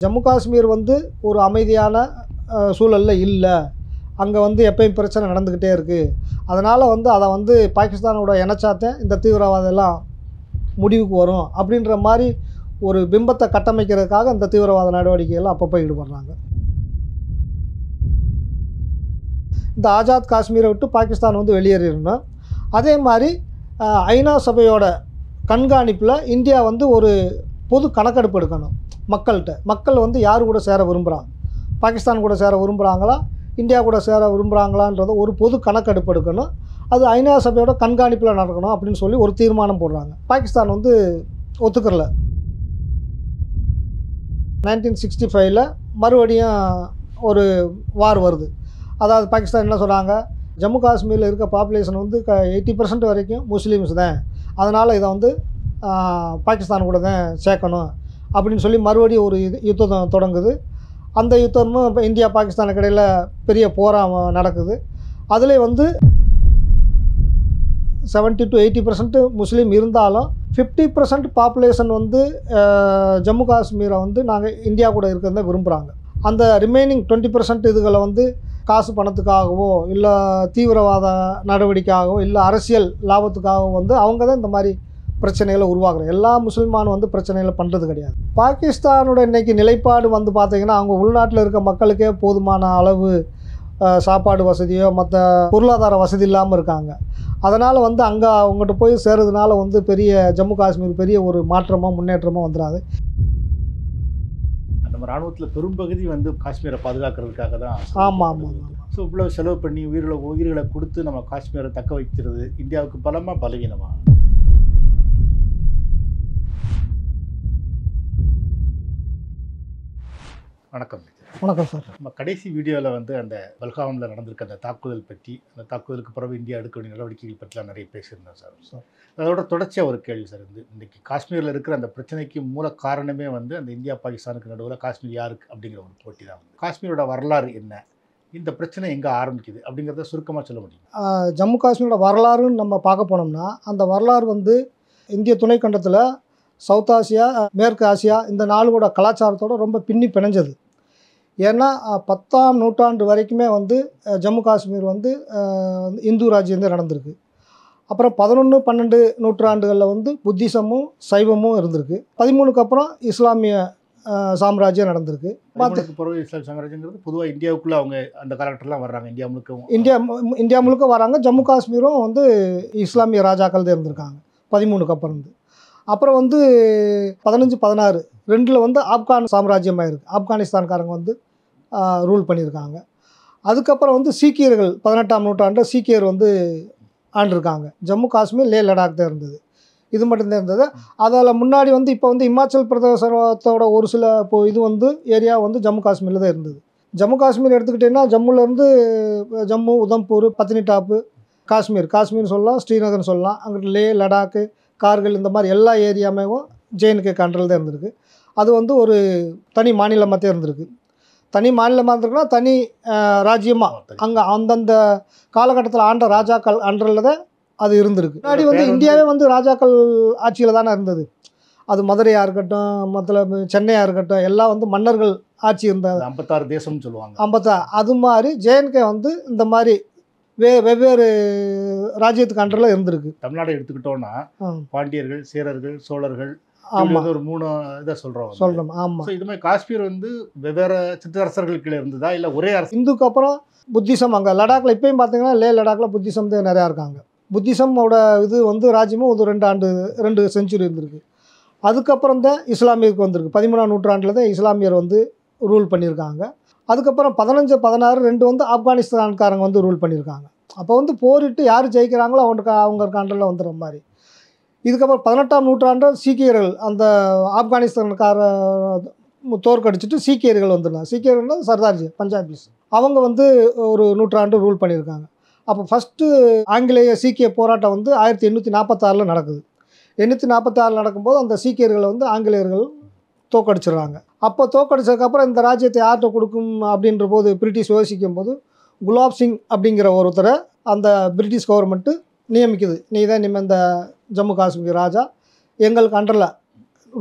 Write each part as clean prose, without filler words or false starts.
ஜம்மு காஷ்மீர் வந்து ஒரு அமைதியான சூழல்ல இல்ல. அங்க வந்து எப்பயும் பிரச்சனை நடந்துக்கிட்டே இருக்கு. அதனால வந்து அத வந்து பாகிஸ்தானோட இணைச்சாத்தான் இந்த தீவிரவாதம் எல்லாம் முடிவுக்கு வரும். அப்படின்ற மாரி ஒரு பிம்பத்த கட்டமைக்கிறதுக்காக இந்த தீவிரவாத நடவடிக்கைகள்ல அப்பப்போ ஈடுபடுறாங்க. இந்த ஆசாத் காஷ்மீரை விட்டு பாகிஸ்தான் வந்து வெளியேறிடணும். அதே மாரி ஐநா சபையோட கண்காணிப்புல இந்தியா வந்து ஒரு பொது கணக்கெடுப்பு எடுக்கணும் மக்கள்கிட்ட. மக்கள் வந்து யார் கூட சேர விரும்புகிறாங்க, பாகிஸ்தான் கூட சேர விரும்புகிறாங்களா, இந்தியா கூட சேர விரும்புகிறாங்களான்றத ஒரு பொது கணக்கெடுப்பு எடுக்கணும். அது ஐநா சபையோட கண்காணிப்பில் நடக்கணும் அப்படின்னு சொல்லி ஒரு தீர்மானம் போடுறாங்க. பாகிஸ்தான் வந்து ஒத்துக்கிறல. 1965ல் மறுபடியும் ஒரு வார் வருது. அதாவது பாகிஸ்தான் என்ன சொல்கிறாங்க, ஜம்மு காஷ்மீரில் இருக்க பாப்புலேஷன் வந்து 80% வரைக்கும் முஸ்லீம்ஸ் தான், அதனால் இதை வந்து பாகிஸ்தான் கூட தான் சேர்க்கணும் அப்படின்னு சொல்லி மறுபடியும் ஒரு யுத்தம் தொடங்குது. அந்த யுத்தமும் இப்போ இந்தியா பாகிஸ்தானுக்கு இடையில் பெரிய போராக நடக்குது. அதில் வந்து 70 to 80% முஸ்லீம் இருந்தாலும் 50% பாப்புலேஷன் வந்து ஜம்மு காஷ்மீரை வந்து நாங்கள் இந்தியா கூட இருக்கிறத விரும்புகிறாங்க. அந்த ரிமைனிங் 20% இதுகளை வந்து காசு பணத்துக்காகவோ இல்லை தீவிரவாத நடவடிக்கையாகவோ இல்லை அரசியல் லாபத்துக்காகவோ வந்து அவங்க தான் இந்த மாதிரி பிரச்சனைகளை உருவாக்குறாங்க. எல்லா முஸ்லிமானும் வந்து பிரச்சனைகளை பண்ணுறது கிடையாது. பாகிஸ்தானோட இன்றைக்கி நிலைப்பாடு வந்து பார்த்திங்கன்னா, அவங்க உள்நாட்டில் இருக்க மக்களுக்கே போதுமான அளவு சாப்பாடு வசதியோ மற்ற பொருளாதார வசதி இல்லாமல் இருக்காங்க. அதனால் வந்து அங்கே அவங்ககிட்ட போய் சேர்றதுனால வந்து பெரிய ஜம்மு காஷ்மீர் பெரிய ஒரு மாற்றமோ முன்னேற்றமோ வந்துடாது. நம்ம ராணுவத்தில் பெரும்பகுதி வந்து காஷ்மீரை பாதுகாக்கிறதுக்காக தான். ஆமாம். ஸோ இவ்வளோ செலவு பண்ணி உயிர்களை கொடுத்து நம்ம காஷ்மீரை தக்க வைக்கிறது இந்தியாவுக்கு பலமாக பலவீனமா? வணக்கம். வணக்கம் சார். நம்ம கடைசி வீடியோவில் வந்து அந்த பல்காமில் நடந்திருக்க அந்த தாக்குதல் பற்றி, அந்த தாக்குதலுக்கு பிறகு இந்தியா எடுக்க வேண்டிய நடவடிக்கைகள் பற்றிலாம் நிறைய பேசியிருந்தோம் சார். அதோட தொடர்ச்சியாக ஒரு கேள்வி சார், இன்றைக்கி காஷ்மீரில் இருக்கிற அந்த பிரச்சனைக்கு மூல காரணமே வந்து அந்த இந்தியா பாகிஸ்தானுக்கு நடுவில் காஷ்மீர் யாருக்கு அப்படிங்கிற ஒரு போட்டி தான். காஷ்மீரோட வரலாறு என்ன, இந்த பிரச்சனை எங்கே ஆரம்பிக்குது அப்படிங்கிறத சுருக்கமாக சொல்ல முடியும்? ஜம்மு காஷ்மீரோட வரலாறுன்னு நம்ம பார்க்க போனோம்னா, அந்த வரலாறு வந்து இந்திய துணைக்கண்டத்தில் சவுத் ஆசியா, மேற்கு ஆசியா இந்த நாடுகளோட கலாச்சாரத்தோடு ரொம்ப பின்னி பிணைஞ்சது. ஏன்னா 10ஆம் நூற்றாண்டு வரைக்குமே வந்து ஜம்மு காஷ்மீர் வந்து இந்து ராஜ்யம் நடந்திருக்கு. அப்புறம் 11, 12 நூற்றாண்டுகளில் வந்து புத்திசமும் சைவமும் இருந்திருக்கு. 13க்கு அப்புறம் இஸ்லாமிய சாம்ராஜ்யம் நடந்திருக்கு. பிறகு இஸ்லாம் சாம்ராஜ்யங்கிறது பொதுவாக இந்தியாவுக்குள்ளே அவங்க அந்த காலகட்டத்தில் வர்றாங்க. இந்தியா முழுக்க வராங்க. ஜம்மு காஷ்மீரும் வந்து இஸ்லாமிய ராஜாக்கள் தான் இருந்திருக்காங்க 13க்கு அப்புறம் வந்து. அப்புறம் வந்து 15, 16 2ல் வந்து ஆப்கான் சாம்ராஜ்யமாக இருக்குது. ஆப்கானிஸ்தான்காரங்க வந்து ரூல் பண்ணியிருக்காங்க. அதுக்கப்புறம் வந்து சீக்கியர்கள் 18ஆம் நூற்றாண்டில் சீக்கியர் வந்து ஆண்டிருக்காங்க. ஜம்மு காஷ்மீர் லே லடாக் தான் இருந்தது. இது மட்டும்தான் இருந்தது. அதில் முன்னாடி வந்து இப்போ வந்து இமாச்சல் பிரதேசத்தோட ஒரு சில இது வந்து ஏரியா வந்து ஜம்மு காஷ்மீரில் தான் இருந்தது. ஜம்மு காஷ்மீர் எடுத்துக்கிட்டிங்கன்னா ஜம்முலேருந்து ஜம்மு, உதம்பூர், பத்னிடாப்பு, காஷ்மீர்னு சொல்லலாம், ஸ்ரீநகர்னு சொல்லலாம். அங்கிட்டு லே, லடாக்கு, கார்கில் இந்த மாதிரி எல்லா ஏரியாமே ஜேஎன்கே கண்ட்ரோல் தான் இருந்திருக்கு. அது வந்து ஒரு தனி மாநிலமாக தான் இருந்திருக்கு. தனி மாநிலமாக இருந்திருக்குன்னா தனி ராஜ்யமாக அங்கே அந்தந்த காலகட்டத்தில் ஆண்ட ராஜாக்கள் அன்றில் தான் அது இருந்திருக்கு. முன்னாடி வந்து இந்தியாவே வந்து ராஜாக்கள் ஆட்சியில் தானே இருந்தது. அது மதுரையாக இருக்கட்டும், மற்ற சென்னையாக இருக்கட்டும், எல்லாம் வந்து மன்னர்கள் ஆட்சி இருந்தது. 56 தேசம்னு சொல்லுவாங்க. 56 அது மாதிரி ஜேஎன்கே வந்து இந்த மாதிரி வெவ்வேறு ராஜ்யத்துக்கு அன்றில் இருந்திருக்கு. தமிழ்நாடு எடுத்துக்கிட்டோன்னா பாண்டியர்கள், சேரர்கள், சோழர்கள், ஆமாம், ஒரு 3 இதை சொல்கிறோம். ஆமாம். இது மாதிரி காஷ்மீர் வந்து வெவ்வேறு சிற்றரசர்கள் கீழே இருந்ததா இல்லை ஒரே அரசு? இந்துக்கு அப்புறம் புத்திசம் அங்கே லடாக்கில் இப்போயும் பார்த்தீங்கன்னா லே லடாக்கில் புத்திசம் தான் நிறையா இருக்காங்க. புத்திசமோட இது வந்து ராஜ்யமும் ஒரு 2 செஞ்சுரி இருந்திருக்கு. அதுக்கப்புறம் தான் இஸ்லாமியருக்கு வந்திருக்கு. 13ஆம் நூற்றாண்டில் தான் இஸ்லாமியர் வந்து ரூல் பண்ணியிருக்காங்க. அதுக்கப்புறம் 15, 16 2 வந்து ஆப்கானிஸ்தான்காரங்க வந்து ரூல் பண்ணியிருக்காங்க. அப்போ வந்து போரிட்டு யார் ஜெயிக்கிறாங்களோ அவங்க கண்ட்ரோலில் வந்துடுற மாதிரி. இதுக்கப்புறம் 18ஆம் நூற்றாண்டில் சீக்கியர்கள் அந்த ஆப்கானிஸ்தான்கார தோற்கடிச்சிட்டு சீக்கியர்கள் வந்துடுறாங்க. சீக்கியர்கள் சர்தார்ஜி பஞ்சாபிஸ் அவங்க வந்து ஒரு நூற்றாண்டு ரூல் பண்ணியிருக்காங்க. அப்போ ஃபஸ்ட்டு ஆங்கிலேய சீக்கிய போராட்டம் வந்து 1846 நடக்குது. 1846 நடக்கும்போது அந்த சீக்கியர்களை வந்து ஆங்கிலேயர்கள் தோற்கடிச்சிடுறாங்க. அப்போ தோற்கடிச்சதுக்கப்புறம் இந்த ராஜ்யத்தை யார்கிட்ட கொடுக்கும் அப்படின்ற போது பிரிட்டிஷ் யோசிக்கும் போது குலாப் சிங் அப்படிங்கிற ஒருத்தரை அந்த பிரிட்டிஷ் கவர்மெண்ட்டு நியமிக்குது. நீ தான் இந்த ஜம்மு காஷ்மீர் ராஜா, எங்களுக்கு அண்டரில்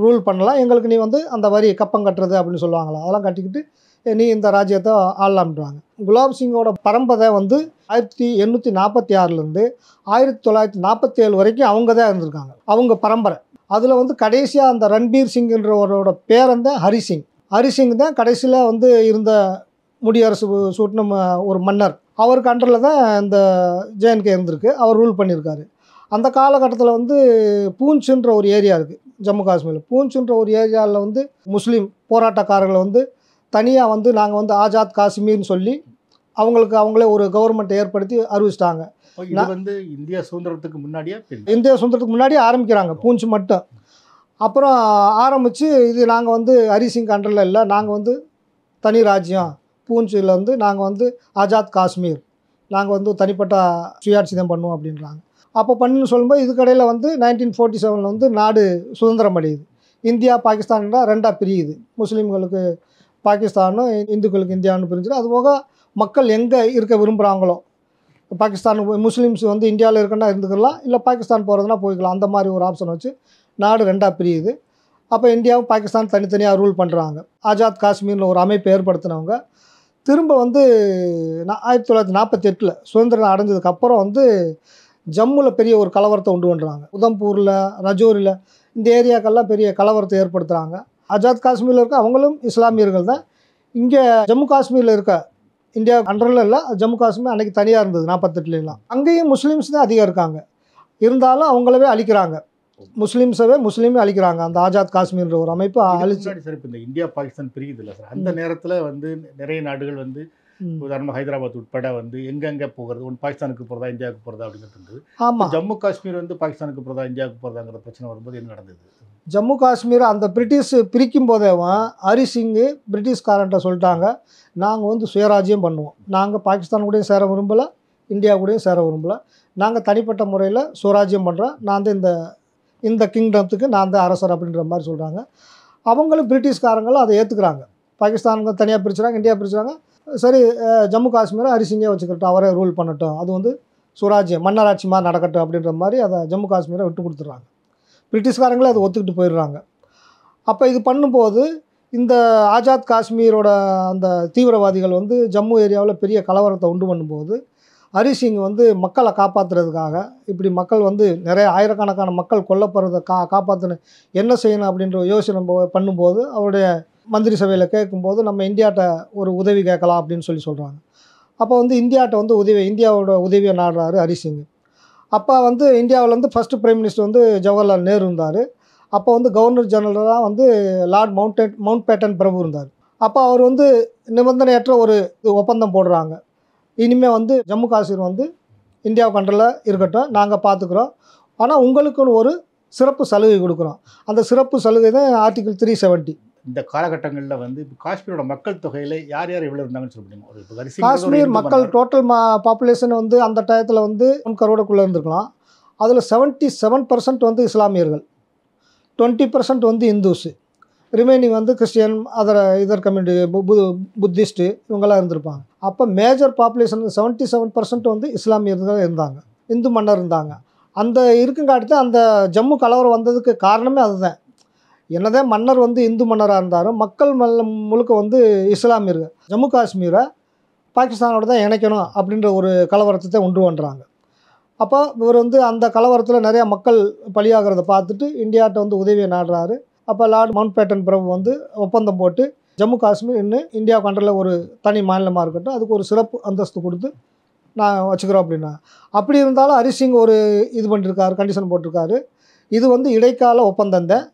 ரூல் பண்ணலாம், எங்களுக்கு நீ வந்து அந்த வரி கப்பம் கட்டுறது அப்படின்னு சொல்லுவாங்களா, அதெல்லாம் கட்டிக்கிட்டு நீ இந்த ராஜ்யத்தை ஆளலாம்ன்றாங்க. குலாப் சிங்கோட பரம்பரை வந்து 1846லேருந்து 1947 வரைக்கும் அவங்க தான் இருந்திருக்காங்க, அவங்க பரம்பரை. அதில் வந்து கடைசியாக அந்த ரன்பீர் சிங்ன்றவரோட பேரன் தான் ஹரிசிங். ஹரிசிங் தான் கடைசியில் வந்து இருந்த முடியரசு சூட்டின ஒரு மன்னர். அவருக்கு அண்டரில் தான் இந்த ஜேஎன்கே இருந்திருக்கு, அவர் ரூல் பண்ணியிருக்காரு. அந்த காலகட்டத்தில் வந்து பூஞ்சுன்ற ஒரு ஏரியா இருக்குது ஜம்மு காஷ்மீரில். பூஞ்சுன்ற ஒரு ஏரியாவில் வந்து முஸ்லீம் போராட்டக்காரர்களை வந்து தனியாக வந்து நாங்கள் வந்து ஆஜாத் காஷ்மீர்னு சொல்லி அவங்களுக்கு அவங்களே ஒரு கவர்மெண்ட்டை ஏற்படுத்தி அறிவிச்சிட்டாங்க. இது வந்து இந்தியா சுதந்திரத்துக்கு முன்னாடியே இந்தியா சுதந்திரத்துக்கு முன்னாடியே ஆரம்பிக்கிறாங்க பூஞ்ச் மட்டும். அப்புறம் ஆரம்பித்து இது நாங்கள் வந்து ஹரிசிங் அண்டரில் இல்லை, நாங்கள் வந்து தனி ராஜ்யம் பூஞ்சில் வந்து நாங்கள் வந்து ஆஜாத் காஷ்மீர், நாங்கள் வந்து தனிப்பட்ட சுயாட்சி தான் பண்ணுவோம் அப்படின்றாங்க. அப்போ பண்ணுன்னு சொல்லும்போது இதுக்கடையில் வந்து 1947 வந்து நாடு சுதந்திரம் அடையுது. இந்தியா பாகிஸ்தான் ரெண்டாக பிரியுது. முஸ்லீம்களுக்கு பாகிஸ்தானும் இந்துக்களுக்கு இந்தியான்னு பிரிஞ்சுது. அதுபோக மக்கள் எங்கே இருக்க விரும்புகிறாங்களோ, பாகிஸ்தான் முஸ்லீம்ஸ் வந்து இந்தியாவில் இருக்கன்னா இருந்துக்கலாம், இல்லை பாகிஸ்தான் போகிறதுனா போய்க்கலாம், அந்த மாதிரி ஒரு ஆப்ஷன் வச்சு நாடு ரெண்டாக பிரியுது. அப்போ இந்தியாவும் பாகிஸ்தான் தனித்தனியாக ரூல் பண்ணுறாங்க. ஆஜாத் காஷ்மீரில் ஒரு அமைப்பை ஏற்படுத்தினவங்க திரும்ப வந்து 1948 சுதந்திரம் அடைஞ்சதுக்கப்புறம் வந்து ஜம்முவில் பெரிய ஒரு கலவரத்தை உண்டு பண்ணுறாங்க. உதம்பூரில், ரஜோரில் இந்த ஏரியாக்கெல்லாம் பெரிய கலவரத்தை ஏற்படுத்துகிறாங்க. ஆஜாத் காஷ்மீரில் இருக்க அவங்களும் இஸ்லாமியர்கள் தான். இங்கே ஜம்மு காஷ்மீரில் இருக்க இந்தியா அண்டரில் இல்லை, ஜம்மு காஷ்மீர் அன்றைக்கி தனியாக இருந்தது 48லாம். அங்கேயும் முஸ்லீம்ஸ் தான் அதிகம் இருக்காங்க. இருந்தாலும் அவங்களவே அழிக்கிறாங்க, முஸ்லீமே அழிக்கிறாங்க. அந்த ஆஜாத் காஷ்மீர்ன்ற ஒரு அமைப்பு அழிச்சு. சார் இப்போ இந்த இந்தியா பாகிஸ்தான் பிரியுது இல்லை சார், அந்த நேரத்தில் வந்து நிறைய நாடுகள் வந்து உதாரணமாக ஹைதராபாத் உட்பட வந்து எங்கெங்கே போகிறது, ஒன்று பாகிஸ்தானுக்கு போகிறதா இந்தியாவுக்கு போகிறதா அப்படின்னு இருந்தது. ஆமாம், ஜம்மு காஷ்மீர் வந்து பாகிஸ்தானுக்கு போகிறதா இந்தியாவுக்கு போகிறதாங்கிற பிரச்சனை வரும்போது என்ன நடந்தது? ஜம்மு காஷ்மீர் அந்த பிரிட்டிஷ் பிரிக்கும் போதேவன் ஹரிசிங்கு பிரிட்டிஷ்காரன்ட்ட சொல்லிட்டாங்க, நாங்கள் வந்து சுயராஜ்யம் பண்ணுவோம், நாங்கள் பாகிஸ்தான் கூடயும் சேர விரும்பலை, இந்தியா கூடயும் சேர விரும்பலை, நாங்கள் தனிப்பட்ட முறையில் சுயராஜ்யம் பண்ணுறோம், நான் வந்து இந்த கிங்டத்துக்கு நான் தான் அரசர் அப்படின்ற மாதிரி சொல்கிறாங்க. அவங்களும் பிரிட்டிஷ்காரங்களும் அதை ஏற்றுக்கிறாங்க. பாகிஸ்தானுங்க தனியாக பிரிச்சுறாங்க, இந்தியா பிரிச்சுறாங்க. சரி, ஜம்மு காஷ்மீரை ஹரிசிங்கே வச்சுக்கிட்டோம், அவரே ரூல் பண்ணட்டும், அது வந்து சுராஜ்யம் மன்னராட்சி மாதிரி நடக்கட்டும் அப்படின்ற மாதிரி அதை ஜம்மு காஷ்மீரை விட்டு கொடுத்துட்றாங்க. பிரிட்டிஷ்காரங்களே அதை ஒத்துக்கிட்டு போயிடுறாங்க. அப்போ இது பண்ணும்போது இந்த ஆஜாத் காஷ்மீரோட அந்த தீவிரவாதிகள் வந்து ஜம்மு ஏரியாவில் பெரிய கலவரத்தை உண்டு பண்ணும்போது ஹரிசிங் வந்து மக்களை காப்பாற்றுறதுக்காக, இப்படி மக்கள் வந்து நிறைய ஆயிரக்கணக்கான மக்கள் கொல்லப்படுறதை காப்பாற்றணும், என்ன செய்யணும் அப்படின்ற யோசனை பண்ணும்போது அவருடைய மந்திரி சபையில் கேட்கும்போது நம்ம இந்தியாட்ட ஒரு உதவி கேட்கலாம் அப்படின்னு சொல்கிறாங்க. அப்போ வந்து இந்தியாட்ட வந்து இந்தியாவோட உதவியை நாடுறாரு ஹரிசிங். அப்போ வந்து இந்தியாவிலேருந்து ஃபஸ்ட்டு பிரைம் மினிஸ்டர் வந்து ஜவஹர்லால் நேரு இருந்தார். அப்போ வந்து கவர்னர் ஜெனரலாக வந்து லார்ட் மவுண்ட் பேட்டன் பிரபு இருந்தார். அப்போ அவர் வந்து நிபந்தனையற்ற ஒரு ஒப்பந்தம் போடுறாங்க, இனிமேல் வந்து ஜம்மு காஷ்மீர் வந்து இந்தியாவுக்கு அண்டரில் இருக்கட்டும், நாங்கள் பார்த்துக்குறோம், ஆனால் உங்களுக்குன்னு ஒரு சிறப்பு சலுகை கொடுக்குறோம். அந்த சிறப்பு சலுகை தான் ஆர்டிகிள் 370. இந்த காலகட்டங்களில் வந்து இப்போ காஷ்மீரோட மக்கள் தொகையில் யார் யார் எவ்வளோ இருந்தாங்கன்னு சொல்ல முடியுமா? ஒரு காஷ்மீர் மக்கள் டோட்டல் பாப்புலேஷன் வந்து அந்த டயத்தில் வந்து 1 கரோடுக்குள்ளே இருந்திருக்கலாம். அதில் 77% வந்து இஸ்லாமியர்கள், 20% வந்து இந்துஸ், ரிமைனிங் வந்து கிறிஸ்டியன், இதர் கம்யூனிட்டி, புத்திஸ்ட்டு இவங்கெல்லாம் இருந்திருப்பாங்க. அப்போ மேஜர் பாப்புலேஷன் 77% வந்து இஸ்லாமியர்கள் இருந்தாங்க, இந்து மன்னர் இருந்தாங்க. அந்த இருக்குங்காட்டி தான் அந்த ஜம்மு கலவரம் வந்ததுக்கு காரணமே அதுதான். என்னதான் மன்னர் வந்து இந்து மன்னராக இருந்தாலும் மக்கள் முழுக்க வந்து இஸ்லாமியர்கள். ஜம்மு காஷ்மீரை பாகிஸ்தானோட தான் இணைக்கணும் அப்படின்ற ஒரு கலவரத்தை உண்டு பண்ணுறாங்க. அப்போ இவர் வந்து அந்த கலவரத்தில் நிறையா மக்கள் பலியாகிறத பார்த்துட்டு இந்தியாட்ட வந்து உதவியை நாடுறாரு. அப்போ லார்ட் மவுண்ட் பேட்டன் பிரபு வந்து ஒப்பந்தம் போட்டு ஜம்மு காஷ்மீர் இன்னும் இந்தியா கண்ட்ரில் ஒரு தனி மாநிலமாக இருக்கட்டும், அதுக்கு ஒரு சிறப்பு அந்தஸ்து கொடுத்து நான் வச்சுக்கிறோம் அப்படின்னா. அப்படி இருந்தாலும் ஹரிசிங் ஒரு இது பண்ணியிருக்காரு, கண்டிஷன் போட்டிருக்காரு. இது வந்து இடைக்கால ஒப்பந்தம் தான்.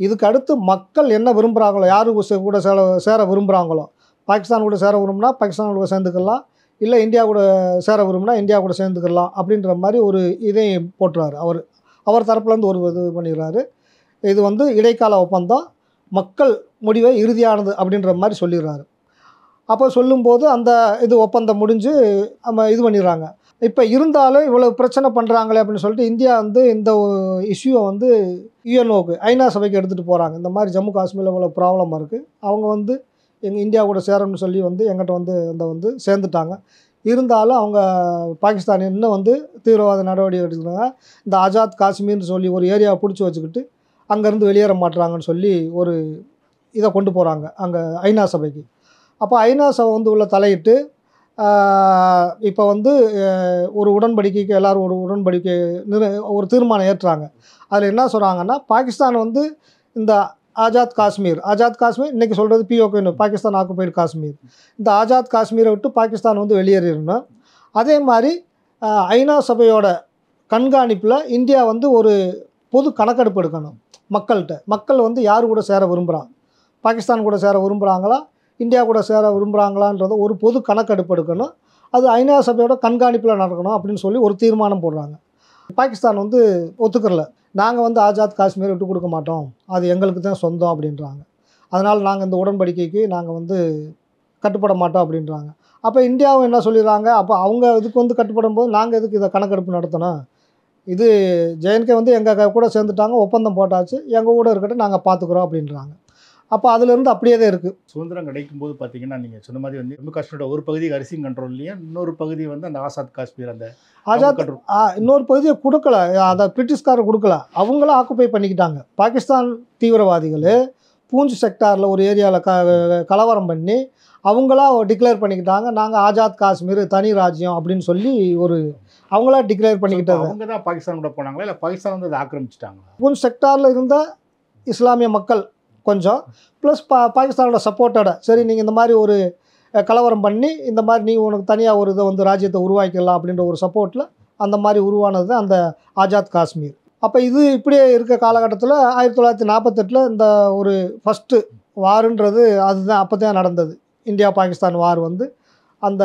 இதுக்கு அடுத்து மக்கள் என்ன விரும்புகிறாங்களோ, யாரு கூட சேர விரும்புகிறாங்களோ, பாகிஸ்தான் கூட சேர விரும்புனா பாகிஸ்தான் கூட சேர்ந்துக்கலாம், இல்லை இந்தியா கூட சேர விரும்புனா இந்தியா கூட சேர்ந்துக்கலாம் அப்படின்ற மாதிரி ஒரு இதையும் போட்டுறாரு. அவர் தரப்புலேருந்து ஒரு இது பண்ணிடுறாரு. இது வந்து இடைக்கால ஒப்பந்தம், மக்கள் முடிவை இறுதியானது அப்படின்ற மாதிரி சொல்லிடுறாரு. அப்போ சொல்லும்போது அந்த இது ஒப்பந்தம் முடிஞ்சு நம்ம இது பண்ணிடுறாங்க. இப்போ இருந்தாலும் இவ்வளோ பிரச்சனை பண்ணுறாங்களே அப்படின்னு சொல்லிட்டு இந்தியா வந்து இந்த இஷ்யூவை வந்து யுஎன்ஓக்கு, ஐநா சபைக்கு எடுத்துகிட்டு போகிறாங்க. இந்த மாதிரி ஜம்மு காஷ்மீரில் இவ்வளோ ப்ராப்ளமாக இருக்குது, அவங்க வந்து எங்கள் இந்தியா கூட சேரணும்னு சொல்லி வந்து எங்கிட்ட வந்து சேர்ந்துட்டாங்க. இருந்தாலும் அவங்க பாகிஸ்தான் இன்னும் வந்து தீவிரவாத நடவடிக்கை எடுத்துக்கிறாங்க. இந்த ஆஜாத் காஷ்மீர்னு சொல்லி ஒரு ஏரியாவை பிடிச்சி வச்சுக்கிட்டு அங்கேருந்து வெளியேற மாட்டுறாங்கன்னு சொல்லி ஒரு இதை கொண்டு போகிறாங்க அங்கே ஐநா சபைக்கு. அப்போ ஐநா சபை வந்து உள்ள தலையிட்டு இப்போ வந்து ஒரு உடன்படிக்கைக்கு எல்லோரும் ஒரு உடன்படிக்கை ஒரு தீர்மானம் ஏற்றுறாங்க. அதில் என்ன சொல்கிறாங்கன்னா, பாகிஸ்தான் வந்து இந்த ஆஜாத் காஷ்மீர் இன்றைக்கி சொல்கிறது பிஓகேன்னு, பாகிஸ்தான் ஆக்குபைடு காஷ்மீர், இந்த ஆஜாத் காஷ்மீரை விட்டு பாகிஸ்தான் வந்து வெளியேறிடணும். அதே மாதிரி ஐநா சபையோட கண்காணிப்பில் இந்தியா வந்து ஒரு பொது கணக்கெடுப்பு எடுக்கணும் மக்கள்கிட்ட. மக்கள் வந்து யார் கூட சேர விரும்புகிறாங்க, பாகிஸ்தான் கூட சேர விரும்புகிறாங்களா, இந்தியா கூட சேர விரும்புகிறாங்களான்றத ஒரு பொது கணக்கெடுப்பு எடுக்கணும். அது ஐநா சபையோட கண்காணிப்பில் நடக்கணும் அப்படின்னு சொல்லி ஒரு தீர்மானம் போடுறாங்க. பாகிஸ்தான் வந்து ஒத்துக்கிறல. நாங்கள் வந்து ஆஜாத் காஷ்மீரை விட்டு கொடுக்க மாட்டோம், அது எங்களுக்கு தான் சொந்தம் அப்படின்றாங்க. அதனால் நாங்கள் இந்த உடன்படிக்கைக்கு நாங்கள் வந்து கட்டுப்பட மாட்டோம் அப்படின்றாங்க. அப்போ இந்தியாவும் என்ன சொல்லிடுறாங்க, அப்போ அவங்க இதுக்கு வந்து கட்டுப்படும் போது நாங்கள் எதுக்கு இதை கணக்கெடுப்பு நடத்தணும், இது ஜேஎன்கே வந்து எங்கள் கூட சேர்ந்துட்டாங்க, ஒப்பந்தம் போட்டாச்சு, எங்கள் கூட இருக்கட்டும், நாங்கள் பார்த்துக்குறோம் அப்படின்றாங்க. அப்போ அதுலேருந்து அப்படியே தான் இருக்குது. சுதந்திரம் கிடைக்கும் போது பார்த்தீங்கன்னா, நீங்கள் சொன்ன மாதிரி வந்து ஜம்மு காஷ்மீரோட ஒரு பகுதி அரிசிங் கண்ட்ரோல்லையும், இன்னொரு பகுதி வந்து அந்த ஆசாத் காஷ்மீர் அந்த ஆஜாத் இன்னொரு பகுதியை கொடுக்கல, அதை பிரிட்டிஷ்காரர் கொடுக்கல, அவங்களும் ஆக்குப்பை பண்ணிக்கிட்டாங்க. பாகிஸ்தான் தீவிரவாதிகள் பூஞ்ச் செக்டாரில் ஒரு ஏரியாவில் கலவரம் பண்ணி அவங்களா டிக்ளேர் பண்ணிக்கிட்டாங்க, நாங்கள் ஆஜாத் காஷ்மீர் தனி ராஜ்யம் அப்படின்னு சொல்லி ஒரு அவங்களா டிக்ளேர் பண்ணிக்கிட்டாங்க. அவங்க தான் பாகிஸ்தான் கூட போனாங்களா, இல்லை பாகிஸ்தான் வந்து அதை ஆக்கிரமிச்சிட்டாங்களா? பூஞ்ச் செக்டாரில் இருந்த இஸ்லாமிய மக்கள் கொஞ்சம் ப்ளஸ் பாகிஸ்தானோட சப்போர்ட்டோட, சரி நீங்கள் இந்த மாதிரி ஒரு கலவரம் பண்ணி இந்த மாதிரி நீங்கள் உனக்கு தனியாக ஒரு இதை வந்து ராஜ்யத்தை உருவாக்கிடலாம் அப்படின்ற ஒரு சப்போர்ட்டில் அந்த மாதிரி உருவானது தான் அந்த ஆஜாத் காஷ்மீர். அப்போ இது இப்படியே இருக்க காலகட்டத்தில் 1948 இந்த ஒரு ஃபஸ்ட்டு வாருன்றது அதுதான் அப்போ தான் நடந்தது. இந்தியா பாகிஸ்தான் வார் வந்து அந்த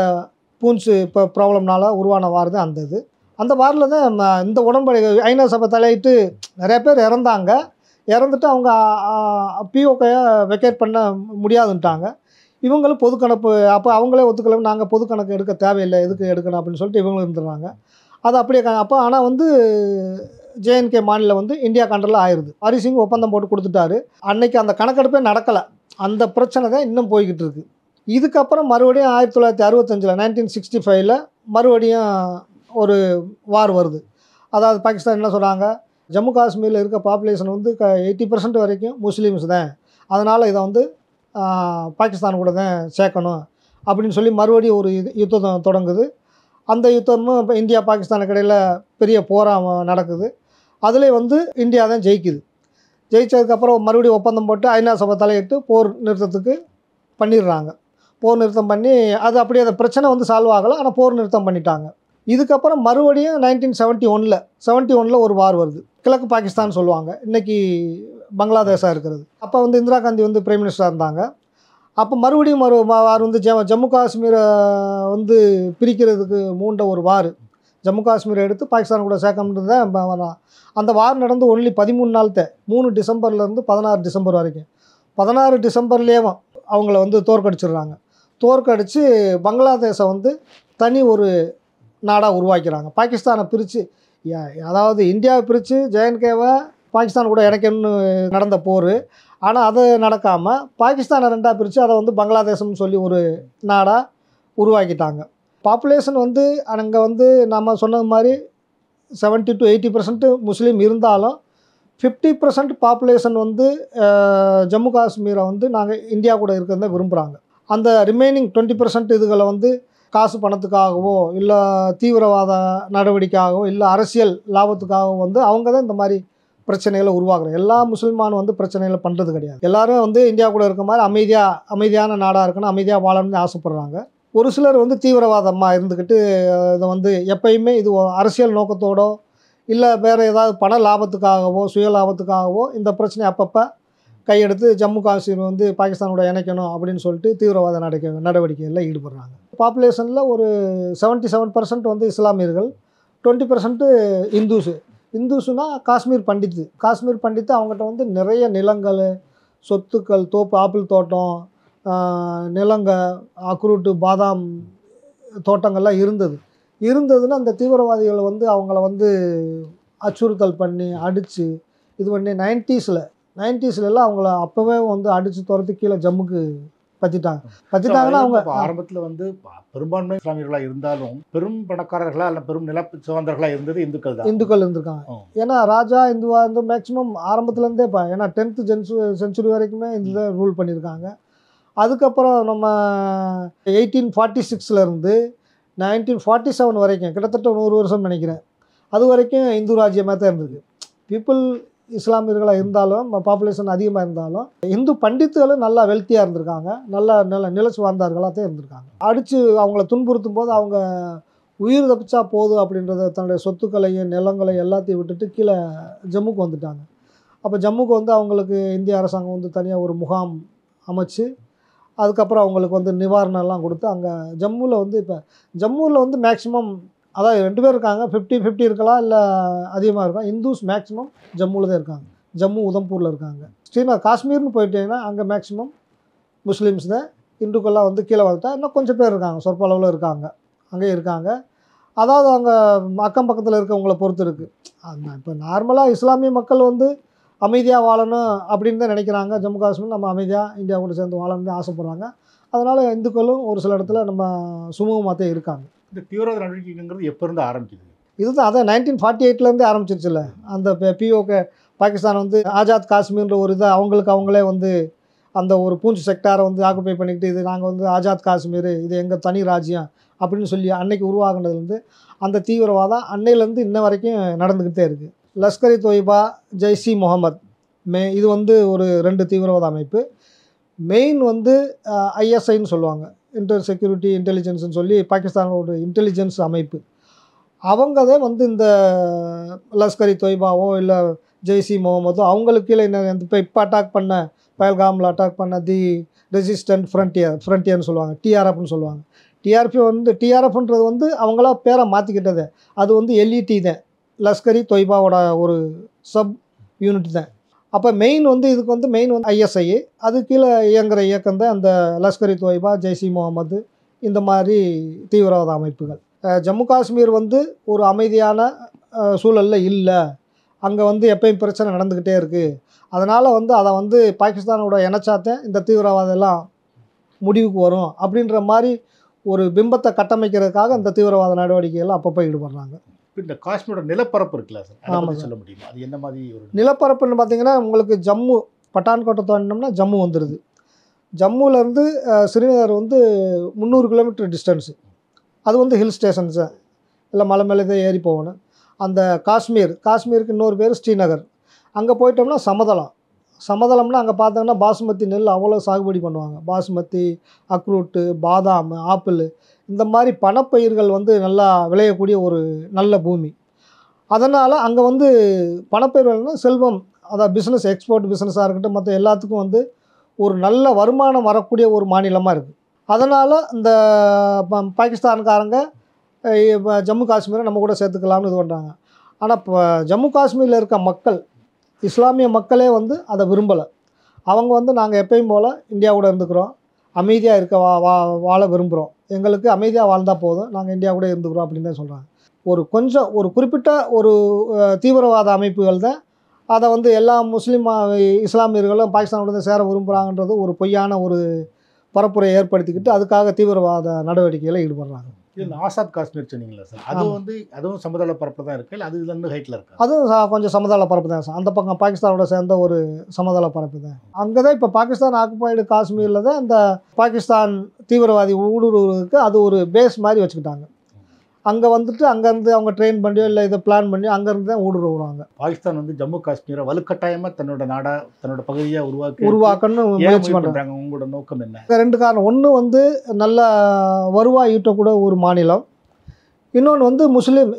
பூஞ்சு இப்போ ப்ராப்ளம்னால உருவான வார் தான் அந்த இது. அந்த வாரில் தான் இந்த உடன்படிக்கை ஐநா சபை தலையிட்டு நிறைய பேர் இறந்தாங்க. இறந்துட்டு அவங்க பிஓகையை வெக்கேட் பண்ண முடியாதுன்ட்டாங்க. இவங்களும் பொது கணக்கு, அப்போ அவங்களே ஒத்துக்கலாம், நாங்கள் பொது கணக்கு எடுக்க தேவையில்லை, எதுக்கு எடுக்கணும் அப்படின்னு சொல்லிட்டு இவங்களும் இருந்துடுறாங்க. அது அப்படியே அப்போ ஆனால் வந்து ஜேஎன்கே மாநிலம் வந்து இந்தியா கண்ட்ரோலில் ஆயிடுது. ஹரிசிங் ஒப்பந்தம் போட்டு கொடுத்துட்டாரு. அன்னைக்கு அந்த கணக்கெடுப்பே நடக்கலை. அந்த பிரச்சனை தான் இன்னும் போய்கிட்டு இருக்குது. இதுக்கப்புறம் மறுபடியும் 1965 1965 மறுபடியும் ஒரு வார் வருது. அதாவது பாகிஸ்தான் என்ன சொல்கிறாங்க, ஜம்மு காஷ்மீரில் இருக்க பாப்புலேஷன் வந்து 80% வரைக்கும் முஸ்லீம்ஸ் தான், அதனால் இதை வந்து பாகிஸ்தான் கூட தான் சேர்க்கணும் அப்படின்னு சொல்லி மறுபடியும் ஒரு யுத்தம் தொடங்குது. அந்த யுத்தமும் இப்போ இந்தியா பாகிஸ்தானுக்கு இடையில் பெரிய போராக நடக்குது. அதில் வந்து இந்தியா தான் ஜெயிக்குது. ஜெயித்ததுக்கப்புறம் மறுபடியும் ஒப்பந்தம் போட்டு ஐநா சபை தலையிட்டு போர் நிறுத்தத்துக்கு பண்ணிடுறாங்க. போர் நிறுத்தம் பண்ணி அது அப்படியே அந்த பிரச்சனை வந்து சால்வ் ஆகலை, ஆனால் போர் நிறுத்தம் பண்ணிட்டாங்க. இதுக்கப்புறம் மறுபடியும் 1971 ஒரு வார் வருது. கிழக்கு பாகிஸ்தான் சொல்லுவாங்க, இன்றைக்கி பங்களாதேஷாக இருக்கிறது. அப்போ வந்து இந்திரா காந்தி வந்து பிரைம் மினிஸ்டராக இருந்தாங்க. அப்போ மறுபடியும் வார் வந்து ஜம்மு காஷ்மீரை வந்து பிரிக்கிறதுக்கு மூண்ட ஒரு வார். ஜம்மு காஷ்மீரை எடுத்து பாகிஸ்தான் கூட சேர்க்கணுன்றது தான். அந்த வார் நடந்து ஒன்லி 13 நாள் தான், 3 டிசம்பர்லேருந்து 16 டிசம்பர் வரைக்கும். 16 டிசம்பர்லேயே அவங்கள வந்து தோற்கடிச்சிடுறாங்க. தோற்கடித்து பங்களாதேஷை வந்து தனி ஒரு நாடாக உருவாக்கிறாங்க. பாகிஸ்தானை பிரித்து, அதாவது இந்தியாவை பிரித்து ஜேஎன்கேவை பாகிஸ்தான் கூட இணைக்கணும்னு நடந்த போர். ஆனால் அது நடக்காமல் பாகிஸ்தானை ரெண்டாக பிரித்து அதை வந்து பங்களாதேசம்னு சொல்லி ஒரு நாடாக உருவாக்கிட்டாங்க. பாப்புலேஷன் வந்து அங்கே வந்து நம்ம சொன்னது மாதிரி 70 to 80% முஸ்லீம் இருந்தாலும் 50% பாப்புலேஷன் வந்து ஜம்மு காஷ்மீரை வந்து நாங்கள் இந்தியா கூட இருக்கிறத விரும்புகிறாங்க. அந்த ரிமைனிங் 20% இதுகளை வந்து காசு பணத்துக்காகவோ இல்லை தீவிரவாத நடவடிக்கையாகவோ இல்லை அரசியல் லாபத்துக்காகவோ வந்து அவங்க தான் இந்த மாதிரி பிரச்சனைகளை உருவாக்குறாங்க. எல்லா முஸ்லிமானும் வந்து பிரச்சனைகளை பண்ணுறது கிடையாது. எல்லாரும் வந்து இந்தியா கூட இருக்க மாதிரி அமைதியான நாடாக இருக்கணும், அமைதியாக வாழணும்னு ஆசைப்பட்றாங்க. ஒரு சிலர் வந்து தீவிரவாதமாக இருந்துக்கிட்டு இதை வந்து எப்பயுமே இது அரசியல் நோக்கத்தோடோ இல்லை வேறு ஏதாவது பண லாபத்துக்காகவோ சுய லாபத்துக்காகவோ இந்த பிரச்சனை அப்பப்போ கையெடுத்து ஜம்மு காஷ்மீர் வந்து பாகிஸ்தானோட இணைக்கணும் அப்படின்னு சொல்லிட்டு தீவிரவாத நடவடிக்கைகளில் ஈடுபடுறாங்க. பாப்புலேஷனில் ஒரு 77% வந்து இஸ்லாமியர்கள், 20% இந்துஸுனா காஷ்மீர் பண்டித்து அவங்ககிட்ட வந்து நிறைய நிலங்கள், சொத்துக்கள், தோப்பு, ஆப்பிள் தோட்டம், அக்ரூட்டு, பாதாம் தோட்டங்கள்லாம் இருந்ததுன்னா அந்த தீவிரவாதிகளை வந்து அவங்கள வந்து அச்சுறுத்தல் பண்ணி அடித்து இது பண்ணி 90s எல்லாம் அவங்கள அப்போவே வந்து அடித்து துரத்தி கீழே ஜம்முக்கு பற்றிட்டாங்கன்னா அவங்க ஆரம்பத்தில் வந்து பெரும்பான்மை இஸ்லாமியர்களாக இருந்தாலும் பெரும் பணக்காரர்களா இல்லை பெரும் நிலப்பு சுதந்திரர்களாக இருந்தது இந்துக்கள் தான். இந்துக்கள் இருந்திருக்காங்க. ஏன்னா ராஜா இந்துவா இருந்து மேக்ஸிமம் ஆரம்பத்துலேருந்தே ஏன்னா 10th சென்ச்சுரி வரைக்குமே இந்து ரூல் பண்ணியிருக்காங்க. அதுக்கப்புறம் நம்ம 1846 இருந்து 1947 வரைக்கும் கிட்டத்தட்ட 100 வருஷம் நினைக்கிறேன், அது வரைக்கும் இந்து ராஜ்யமாக தான் இருந்திருக்கு. பீப்புள் இஸ்லாமியர்களாக இருந்தாலும் பாப்புலேஷன் அதிகமாக இருந்தாலும் இந்து பண்டித்துகளும் நல்லா வெல்த்தியாக இருந்திருக்காங்க, நல்ல நிலச்சி வாழ்ந்தார்களாக தான் இருந்திருக்காங்க. அடித்து அவங்கள துன்புறுத்தும் போது அவங்க உயிர் தப்பிச்சா போதும் அப்படின்றத தன்னுடைய சொத்துக்களையும் நிலங்களையும் எல்லாத்தையும் விட்டுட்டு கீழே ஜம்முக்கு வந்துட்டாங்க. அப்போ ஜம்முக்கு வந்து அவங்களுக்கு இந்திய அரசாங்கம் வந்து தனியாக ஒரு முகாம் அமைச்சு அதுக்கப்புறம் அவங்களுக்கு வந்து நிவாரணம்லாம் கொடுத்து அங்கே ஜம்முவில் வந்து இப்போ ஜம்முவில் வந்து மேக்ஸிமம் அதாவது 2 பேர் இருக்காங்க, 50-50 இருக்கலாம், இல்லை அதிகமாக இருக்கும். இந்துஸ் மேக்ஸிமம் ஜம்முவில் தான் இருக்காங்க, ஜம்மு உதம்பூரில் இருக்காங்க. ஸ்ரீநகர் காஷ்மீர்னு போயிட்டீங்கன்னா அங்கே மேக்ஸிமம் முஸ்லீம்ஸ் தான். இந்துக்கள்லாம் வந்து கீழே வந்துட்டா இன்னும் கொஞ்சம் பேர் இருக்காங்க, சொற்ப அளவில் இருக்காங்க, அங்கேயே இருக்காங்க. அதாவது அங்கே அக்கம் பக்கத்தில் இருக்கவங்கள பொறுத்து இருக்குது. இப்போ நார்மலாக இஸ்லாமிய மக்கள் வந்து அமைதியாக வாழணும் அப்படின்னு தான் நினைக்கிறாங்க. ஜம்மு காஷ்மீர் நம்ம அமைதியாக இந்தியா கூட சேர்ந்து வாழணும்னு ஆசைப்பட்றாங்க. அதனால் இந்துக்களும் ஒரு சில இடத்துல நம்ம சுமூகமாக தான் இருக்காங்க. இந்த தீவிரவாத நடவடிக்கைங்கிறது எப்போ இருந்து ஆரம்பிக்குது? இதுதான் அதான் 1948 ஆரம்பிச்சிருச்சுல்ல. அந்த பிஓகே பாகிஸ்தான் வந்து ஆஜாத் காஷ்மீர்ன்ற ஒரு இதை அவங்களே வந்து அந்த ஒரு பூஞ்சி செக்டாரை வந்து ஆக்குப்பை பண்ணிக்கிட்டு இது நாங்கள் வந்து ஆஜாத் காஷ்மீர், இது எங்கள் தனி ராஜ்யம் அப்படின்னு சொல்லி அன்னைக்கு உருவாகினதுலேருந்து அந்த தீவிரவாதம் அன்னையிலேருந்து இன்ன வரைக்கும் நடந்துக்கிட்டே இருக்குது. லஷ்கர் தொய்பா, ஜெய்ஷ் முகமது இது வந்து ஒரு 2 தீவிரவாத அமைப்பு. மெயின் வந்து ஐஎஸ்ஐன்னு சொல்லுவாங்க, இன்டர் செக்யூரிட்டி இன்டெலிஜென்ஸ்னு சொல்லி பாகிஸ்தானோட இன்டெலிஜென்ஸ் அமைப்பு. அவங்க தான் வந்து இந்த லஷ்கர் தொய்பாவோ இல்லை ஜெய்ஷ் முகமதோ அவங்களுக்கு கீழே இப்போ அட்டாக் பண்ண பஹல்காமில் அட்டாக் பண்ண தி ரெசிஸ்டன்ட் ஃப்ரண்டியர்னு சொல்லுவாங்க, டிஆர்எஃப்னு சொல்லுவாங்க. டிஆர்எஃப்ன்றது வந்து அவங்களா பேரை மாற்றிக்கிட்டது. அது வந்து எல்இடி தான், லஷ்கர் தொய்பாவோட ஒரு சப் யூனிட் தான். அப்போ மெயின் வந்து இதுக்கு வந்து மெயின் வந்து ஐஎஸ்ஐ, அது கீழே இயங்குகிற இயக்கம் தான் அந்த லஷ்கர் தொய்பா, ஜெய்ஷ் முகமது, இந்த மாதிரி தீவிரவாத அமைப்புகள். ஜம்மு காஷ்மீர் வந்து ஒரு அமைதியான சூழலில் இல்லை, அங்கே வந்து எப்பயும் பிரச்சனை நடந்துக்கிட்டே இருக்குது. அதனால் வந்து அதை வந்து பாகிஸ்தானோட இணைச்சாத்தான் இந்த தீவிரவாதம் எல்லாம் முடிவுக்கு வரும் அப்படின்ற மாதிரி ஒரு பிம்பத்தை கட்டமைக்கிறதுக்காக இந்த தீவிரவாத நடவடிக்கைகள் அப்பப்போ ஈடுபடுறாங்க. இந்த காஷ்மீரோட நிலப்பரப்பு இருக்குல்ல சார், அதை சொல்ல முடியுமா? அது என்ன மாதிரி ஒரு நிலப்பரப்புன்னு பார்த்தீங்கன்னா உங்களுக்கு ஜம்மு பட்டான்கோட்டை தோண்டினோம்னா ஜம்மு வந்துடுது. ஜம்முவிலேருந்து ஸ்ரீநகர் வந்து 300 கிலோமீட்டர் டிஸ்டன்ஸு. அது வந்து ஹில் ஸ்டேஷன்ஸு, இல்லை மலை மேலே தான் ஏறி போகணும். அந்த காஷ்மீருக்கு இன்னொரு பேர் ஸ்ரீநகர். அங்கே போயிட்டோம்னா சமதளம்னா அங்கே பார்த்தோம்னா பாசுமதி நெல் அவ்வளோ சாகுபடி பண்ணுவாங்க. பாசுமதி, அக்ரூட்டு, பாதாம், ஆப்பிள், இந்த மாதிரி பணப்பயிர்கள் வந்து நல்லா விளையக்கூடிய ஒரு நல்ல பூமி. அதனால் அங்கே வந்து பணப்பயிர்கள்னா செல்வம், அதாவது பிஸ்னஸ், எக்ஸ்போர்ட் பிஸ்னஸாக இருக்கட்டும், மற்ற எல்லாத்துக்கும் வந்து ஒரு நல்ல வருமானம் வரக்கூடிய ஒரு மாநிலமாக இருக்குது. அதனால் இந்த பாகிஸ்தான்காரங்க ஜம்மு காஷ்மீரை நம்ம கூட சேர்த்துக்கலாம்னு இது பண்ணுறாங்க. ஆனால் இப்போ ஜம்மு காஷ்மீரில் இருக்க மக்கள், இஸ்லாமிய மக்களே வந்து அதை விரும்பலை. அவங்க வந்து நாங்கள் எப்பயும் போல் இந்தியாவோட இருந்துக்கிறோம், அமைதியாக இருக்க வாழ விரும்புகிறோம், எங்களுக்கு அமைதியாக வாழ்ந்தால் போதும், நாங்கள் இந்தியா கூட இருந்துக்கிறோம் அப்படின்னு தான் சொல்கிறாங்க. ஒரு குறிப்பிட்ட ஒரு தீவிரவாத அமைப்புகள் தான் அதை வந்து எல்லா இஸ்லாமியர்களும் பாகிஸ்தானோட சேர விரும்புகிறாங்கன்றது ஒரு பொய்யான ஒரு பரப்புரையை ஏற்படுத்திக்கிட்டு அதுக்காக தீவிரவாத நடவடிக்கைகளை ஈடுபடுறாங்க. இது ஆசாத் காஷ்மீர் சொன்னீங்களா சார், அது வந்து அதுவும் சமதள பரப்பு தான் இருக்குது, அது இதுலேருந்து ஹைட்டில் இருக்குது? அதுவும் கொஞ்சம் சமதள பரப்பு தான் சார். அந்த பக்கம் பாகிஸ்தானோட சேர்ந்த ஒரு சமதள பரப்பு தான். அங்கே தான் இப்போ பாகிஸ்தான் ஆக்குபைடு காஷ்மீரில் தான் இந்த பாகிஸ்தான் தீவிரவாதி ஊடுருவுக்கு அது ஒரு பேஸ் மாதிரி வச்சுக்கிட்டாங்க. அங்கே வந்துட்டு அங்கேருந்து அவங்க ட்ரெயின் பண்ணியோ இல்லை இதை பிளான் பண்ணி அங்கேருந்து தான் ஊடுருவுறாங்க. பாகிஸ்தான் வந்து ஜம்மு காஷ்மீரை வலுக்கட்டாயமாக தன்னோட பகுதியாக உருவாக்கணும்னு முயற்சி பண்ணுறாங்க. உங்களோட நோக்கம் என்ன? 2 காரணம். ஒன்று வந்து நல்ல வருவாய் ஈட்டக்கூட ஒரு மாநிலம், இன்னொன்று வந்து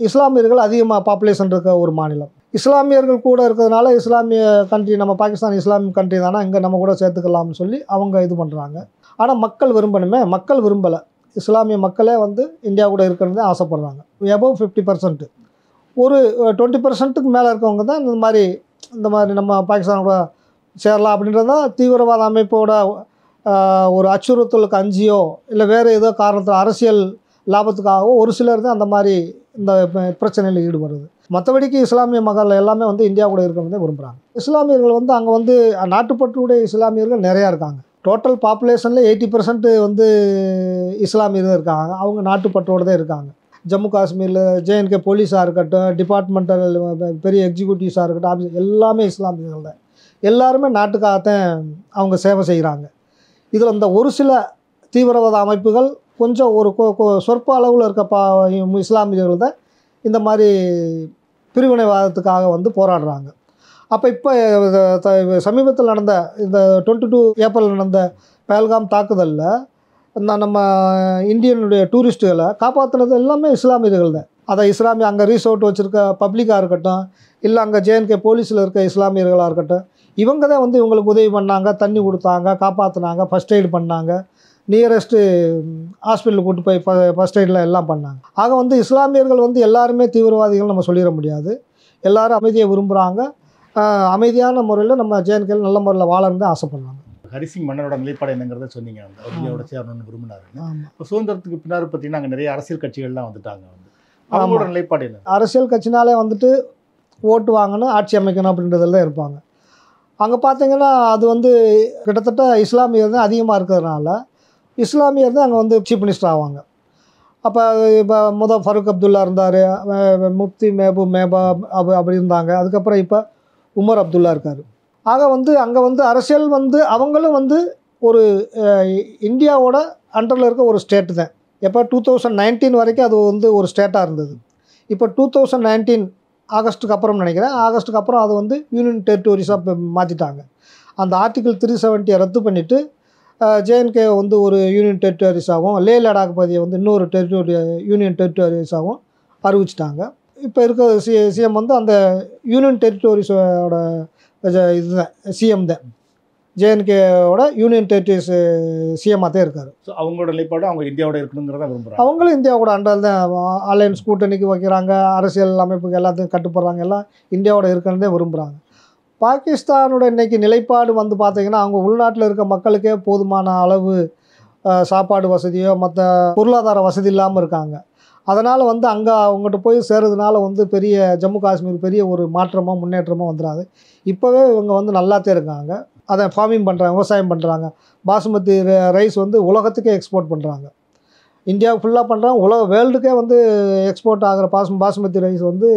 இஸ்லாமியர்கள் அதிகமாக பாப்புலேஷன் இருக்க ஒரு மாநிலம். இஸ்லாமியர்கள் கூட இருக்கிறதுனால இஸ்லாமிய கண்ட்ரி, நம்ம பாகிஸ்தான் இஸ்லாமிக் கண்ட்ரி தானே, இங்கே நம்ம கூட சேர்த்துக்கலாம்னு சொல்லி அவங்க இது பண்ணுறாங்க. ஆனால் மக்கள் மக்கள் விரும்பலை. இஸ்லாமிய மக்களே வந்து இந்தியா கூட இருக்கிறது ஆசைப்படுறாங்க. எபவ் 50%, ஒரு 20%க்கு மேலே இருக்கவங்க தான் இந்த மாதிரி நம்ம பாகிஸ்தானோட சேரலாம் அப்படின்றது தான் தீவிரவாத அமைப்போட ஒரு அச்சுறுத்தலுக்கு அஞ்சியோ இல்லை வேறு ஏதோ காரணத்தில் அரசியல் லாபத்துக்காகவோ ஒரு சிலர் தான் அந்த மாதிரி இந்த பிரச்சனையில் ஈடுபடுறது. மற்றபடிக்கு இஸ்லாமிய மக்கள் எல்லாமே வந்து இந்தியா கூட இருக்கிறதே விரும்புகிறாங்க. இஸ்லாமியர்கள் வந்து அங்கே வந்து நாட்டுப்பற்றுடைய இஸ்லாமியர்கள் நிறையா இருக்காங்க. டோட்டல் பாப்புலேஷனில் 80% வந்து இஸ்லாமியர்கள் இருக்காங்க. அவங்க நாட்டுப்பற்றோடு தான் இருக்காங்க. ஜம்மு காஷ்மீரில் ஜேஎன்கே போலீஸாக இருக்கட்டும், டிபார்ட்மெண்டல் பெரிய எக்ஸிக்யூட்டிவ்ஸாக இருக்கட்டும், ஆஃபீஸ் எல்லாமே இஸ்லாமியர்கள் தான். எல்லாருமே நாட்டுக்காகத்தான் அவங்க சேவை செய்கிறாங்க. இதில் இந்த ஒரு சில தீவிரவாத அமைப்புகள் கொஞ்சம் ஒரு சொற்ப அளவில் இருக்க இஸ்லாமியர்கள் தான் இந்த மாதிரி பிரிவினைவாதத்துக்காக வந்து போராடுறாங்க. அப்போ இப்போ சமீபத்தில் நடந்த இந்த 22 ஏப்ரல் நடந்த பஹல்காம் தாக்குதலில் நம்ம இந்தியனுடைய டூரிஸ்ட்டுகளை காப்பாற்றினது எல்லாமே இஸ்லாமியர்கள் தான். அதை இஸ்லாமிய அங்கே ரீசோர்ட் வச்சுருக்க பப்ளிக்காக இருக்கட்டும், இல்லை அங்கே ஜேஎன்கே போலீஸில் இருக்க இஸ்லாமியர்களாக இருக்கட்டும், இவங்க தான் வந்து இவங்களுக்கு உதவி பண்ணாங்க, தண்ணி கொடுத்தாங்க, காப்பாற்றினாங்க, ஃபஸ்ட் எய்டு பண்ணாங்க, நியரஸ்ட்டு ஹாஸ்பிட்டலுக்கு கூட்டு போய் ஃபஸ்ட் எய்டில் எல்லாம் பண்ணாங்க. ஆக வந்து இஸ்லாமியர்கள் வந்து எல்லாருமே தீவிரவாதிகள் நம்ம சொல்லிட முடியாது. எல்லோரும் அமைதியை விரும்புகிறாங்க. அமைதியான முறையில் நம்ம ஜேஎன்கேல நல்ல முறையில் வாழணும்னு ஆசைப்படுறாங்க. ஹரிசிங் மன்னரோட நிலைப்பாடு என்னங்கிறத சொன்னீங்க. வந்து இந்தியாவோட சேரணும்னு விரும்பினாரு. ஆமாம். இப்போ சுதந்திரத்துக்கு பின்னாடி பார்த்தீங்கன்னா அங்கே நிறைய அரசியல் கட்சிகள்லாம் வந்துட்டாங்க. வந்து அவங்களோட நிலைப்பாடு என்ன? அரசியல் கட்சினாலே வந்துட்டு ஓட்டு வாங்கணும், ஆட்சி அமைக்கணும் அப்படின்றதில் தான் இருப்பாங்க. அங்கே பார்த்தீங்கன்னா அது வந்து கிட்டத்தட்ட இஸ்லாமியர் தான் அதிகமாக இருக்கிறதுனால இஸ்லாமியர் தான் அங்கே வந்து சீஃப் மினிஸ்டர் ஆவாங்க. அப்போ இப்போ ஃபருக் அப்துல்லா இருந்தார், முஃப்தி மேபா அப்படி இருந்தாங்க. அதுக்கப்புறம் இப்போ உமர் அப்துல்லா இருக்கார். ஆக வந்து அங்கே வந்து அரசியல் வந்து அவங்களும் வந்து ஒரு இந்தியாவோட அண்டரில் இருக்க ஒரு ஸ்டேட்டு தான். எப்போ 2019 வரைக்கும் அது வந்து ஒரு ஸ்டேட்டாக இருந்தது. இப்போ 2019 ஆகஸ்ட்டுக்கு அப்புறம் நினைக்கிறேன், ஆகஸ்ட்டுக்கு அப்புறம் அது வந்து யூனியன் டெரிட்டரிஸாக மாற்றிட்டாங்க. அந்த ஆர்டிகிள் 370 ரத்து பண்ணிவிட்டு ஜேஎன்கே வந்து ஒரு யூனியன் டெரிட்டரிஸாகவும், லே லடாக் பகுதியை வந்து இன்னொரு யூனியன் டெரிட்டரிஸாகவும் அறிவிச்சிட்டாங்க. இப்போ இருக்க சிஎம் வந்து அந்த யூனியன் டெரிட்டரிஸோட இதுதான் சிஎம் தான். ஜேஎன்கேவோட யூனியன் டெரிட்டரிஸ் சிஎம்மாக தான் இருக்கார். ஸோ அவங்களோட நிலைப்பாடு அவங்க இந்தியாவோட இருக்கணுங்கிறத விரும்புகிறாங்க. அவங்களும் இந்தியாவோட அண்டர் தான் அலையன்ஸ் கூட்டணிக்கு வைக்கிறாங்க, அரசியல் அமைப்புக்கு எல்லாத்தையும் கட்டுப்படுறாங்க, எல்லாம் இந்தியாவோட இருக்கணுன்னே விரும்புகிறாங்க. பாகிஸ்தானோட இன்றைக்கி நிலைப்பாடு வந்து பார்த்திங்கன்னா அவங்க உள்நாட்டில் இருக்க மக்களுக்கே போதுமான அளவு சாப்பாடு வசதியோ மற்ற பொருளாதார வசதி இல்லாமல் இருக்காங்க. அதனால் வந்து அங்கே அவங்ககிட்ட போய் சேர்றதுனால வந்து பெரிய ஜம்மு காஷ்மீர் பெரிய ஒரு மாற்றமோ முன்னேற்றமோ வந்துடாது. இப்போவே இவங்க வந்து நல்லாத்தே இருக்காங்க. அதை ஃபார்மிங் பண்ணுறாங்க, விவசாயம் பண்ணுறாங்க. பாசுமதி ரைஸ் வந்து உலகத்துக்கே எக்ஸ்போர்ட் பண்ணுறாங்க. இந்தியா ஃபுல்லாக பண்ணுறாங்க, வேர்ல்டுக்கே வந்து எக்ஸ்போர்ட் ஆகிற பாசுமதி ரைஸ் வந்து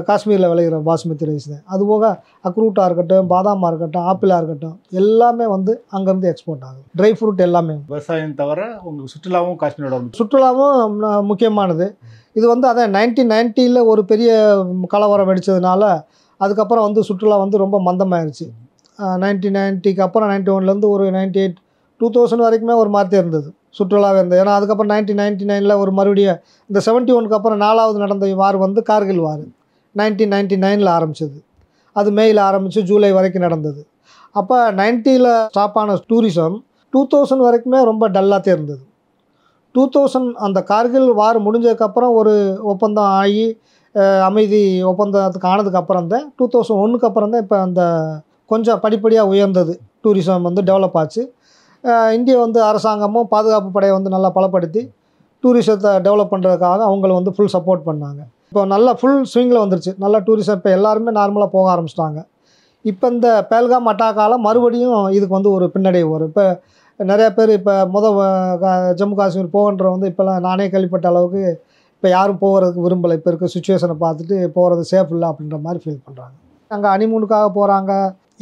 காஷ்மீரில் விளைகிற பாசுமதி ரைஸ் தான். அதுபோக அக்ரூட்டாக இருக்கட்டும், பாதாமாக இருக்கட்டும், ஆப்பிளாக இருக்கட்டும், எல்லாமே வந்து அங்கேருந்து எக்ஸ்போர்ட் ஆகுது. ட்ரை ஃப்ரூட் எல்லாமே. விவசாயம் தவிர உங்களுக்கு சுற்றுலாவும் காஷ்மீரோட சுற்றுலாவும் முக்கியமானது. இது வந்து அதான் 1990 ஒரு பெரிய கலவரம் வெடித்ததுனால அதுக்கப்புறம் வந்து சுற்றுலா வந்து ரொம்ப மந்தமாயிருச்சு. 1990க்கு அப்புறம் 91லேருந்து ஒரு 98 2000 வரைக்குமே ஒரு மாதிரி இருந்தது, சுற்றுலாவே இருந்தது. ஏன்னா அதுக்கப்புறம் 1999 ஒரு மறுபடியும் இந்த 71க்கு அப்புறம் 4வது நடந்த வார் வந்து கார்கில் வார் 1999 ஆரம்பிச்சது. அது மேயில் ஆரம்பித்து ஜூலை வரைக்கும் நடந்தது. அப்போ 90 ஸ்டாப் ஆன டூரிசம் 2000 வரைக்குமே ரொம்ப டல்லாகத்தே இருந்தது. 2000 அந்த கார்கில் வார் முடிஞ்சதுக்கப்புறம் ஒரு ஒப்பந்தம் ஆகி அமைதி ஒப்பந்தத்துக்கு ஆனதுக்கப்புறம் தான் 2001க்கு அப்புறம் தான் இப்போ அந்த கொஞ்சம் படிப்படியாக உயர்ந்தது. டூரிசம் வந்து டெவலப் ஆச்சு. இந்திய வந்து அரசாங்கமும் பாதுகாப்பு படையை வந்து நல்லா பலப்படுத்தி டூரிசத்தை டெவலப் பண்ணுறதுக்காக அவங்கள வந்து ஃபுல் சப்போர்ட் பண்ணாங்க. இப்போ நல்லா ஃபுல் ஸ்விங்கில் வந்துருச்சு. நல்லா டூரிசம் இப்போ எல்லாருமே நார்மலாக போக ஆரம்பிச்சிட்டாங்க. இப்போ இந்த பஹல்காம் அட்டாக்கால் மறுபடியும் இதுக்கு வந்து ஒரு பின்னடைவு வரும். இப்போ நிறையா பேர் இப்போ ஜம்மு காஷ்மீர் போகன்ற வந்து இப்போலாம் நானே கேள்விப்பட்ட அளவுக்கு இப்போ யாரும் போகிறதுக்கு விரும்பலை. இப்போ இருக்க சுச்சுவேஷனை பார்த்துட்டு போகிறது சேஃப் இல்லை அப்படின்ற மாதிரி ஃபீல் பண்ணுறாங்க. அங்கே ஹனிமூனுக்காக போகிறாங்க.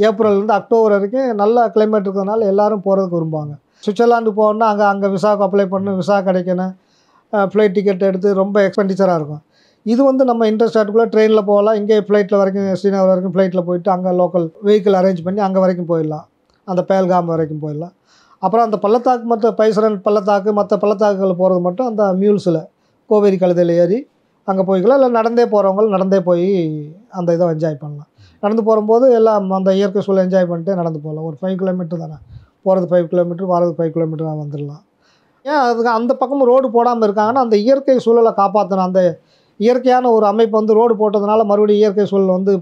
ஏப்ரல்லேருந்து அக்டோபர் வரைக்கும் நல்ல கிளைமேட் இருக்கிறதுனால எல்லோரும் போகிறதுக்கு விரும்புவாங்க. சுவிட்சர்லாண்டு போகணுன்னா அங்கே விசாவுக்கு அப்ளை பண்ணணும், விசா கிடைக்கணும், ஃப்ளைட் டிக்கெட் எடுத்து ரொம்ப எக்ஸ்பெண்டிச்சராக இருக்கும். இது வந்து நம்ம இன்டர்ஸ்டேட்டுக்குள்ளே ட்ரெயினில் போகலாம். இங்கே ஃப்ளைட்டில் வரைக்கும் ஸ்ரீநகர் வரைக்கும் ஃப்ளைட்டில் போயிட்டு அங்கே லோக்கல் வெஹிக்கிள் அரேஞ்ச் பண்ணி அங்கே வரைக்கும் போயிடலாம், அந்த பஹல்காம் வரைக்கும் போயிடலாம். அப்புறம் அந்த பள்ளத்தாக்கு மற்ற பைசரன் பள்ளத்தாக்கு மற்ற பள்ளத்தாக்குகள் போகிறது மட்டும் அந்த மியூல்ஸில் கோவேரி கழுதையில் ஏறி அங்கே போய்க்கலாம். இல்லை நடந்தே போகிறவங்க நடந்தே போய் அந்த இதை என்ஜாய் பண்ணலாம். நடந்து போகும்போது எல்லாம் அந்த இயற்கை சூழலை என்ஜாய் பண்ணிட்டு நடந்து போகலாம். ஒரு 5 கிலோமீட்டர் தானே, போகிறது 5 கிலோமீட்டர், வரது 5 கிலோமீட்டர் வந்துடலாம். ஏன் அதுக்கு அந்த பக்கமும் ரோடு போடாமல் இருக்காங்கன்னா அந்த இயற்கை சூழலை காப்பாற்றணும். அந்த இயற்கையான ஒரு அமைப்பு வந்து ரோடு போட்டதுனால மறுபடியும் இயற்கை சூழல் வந்து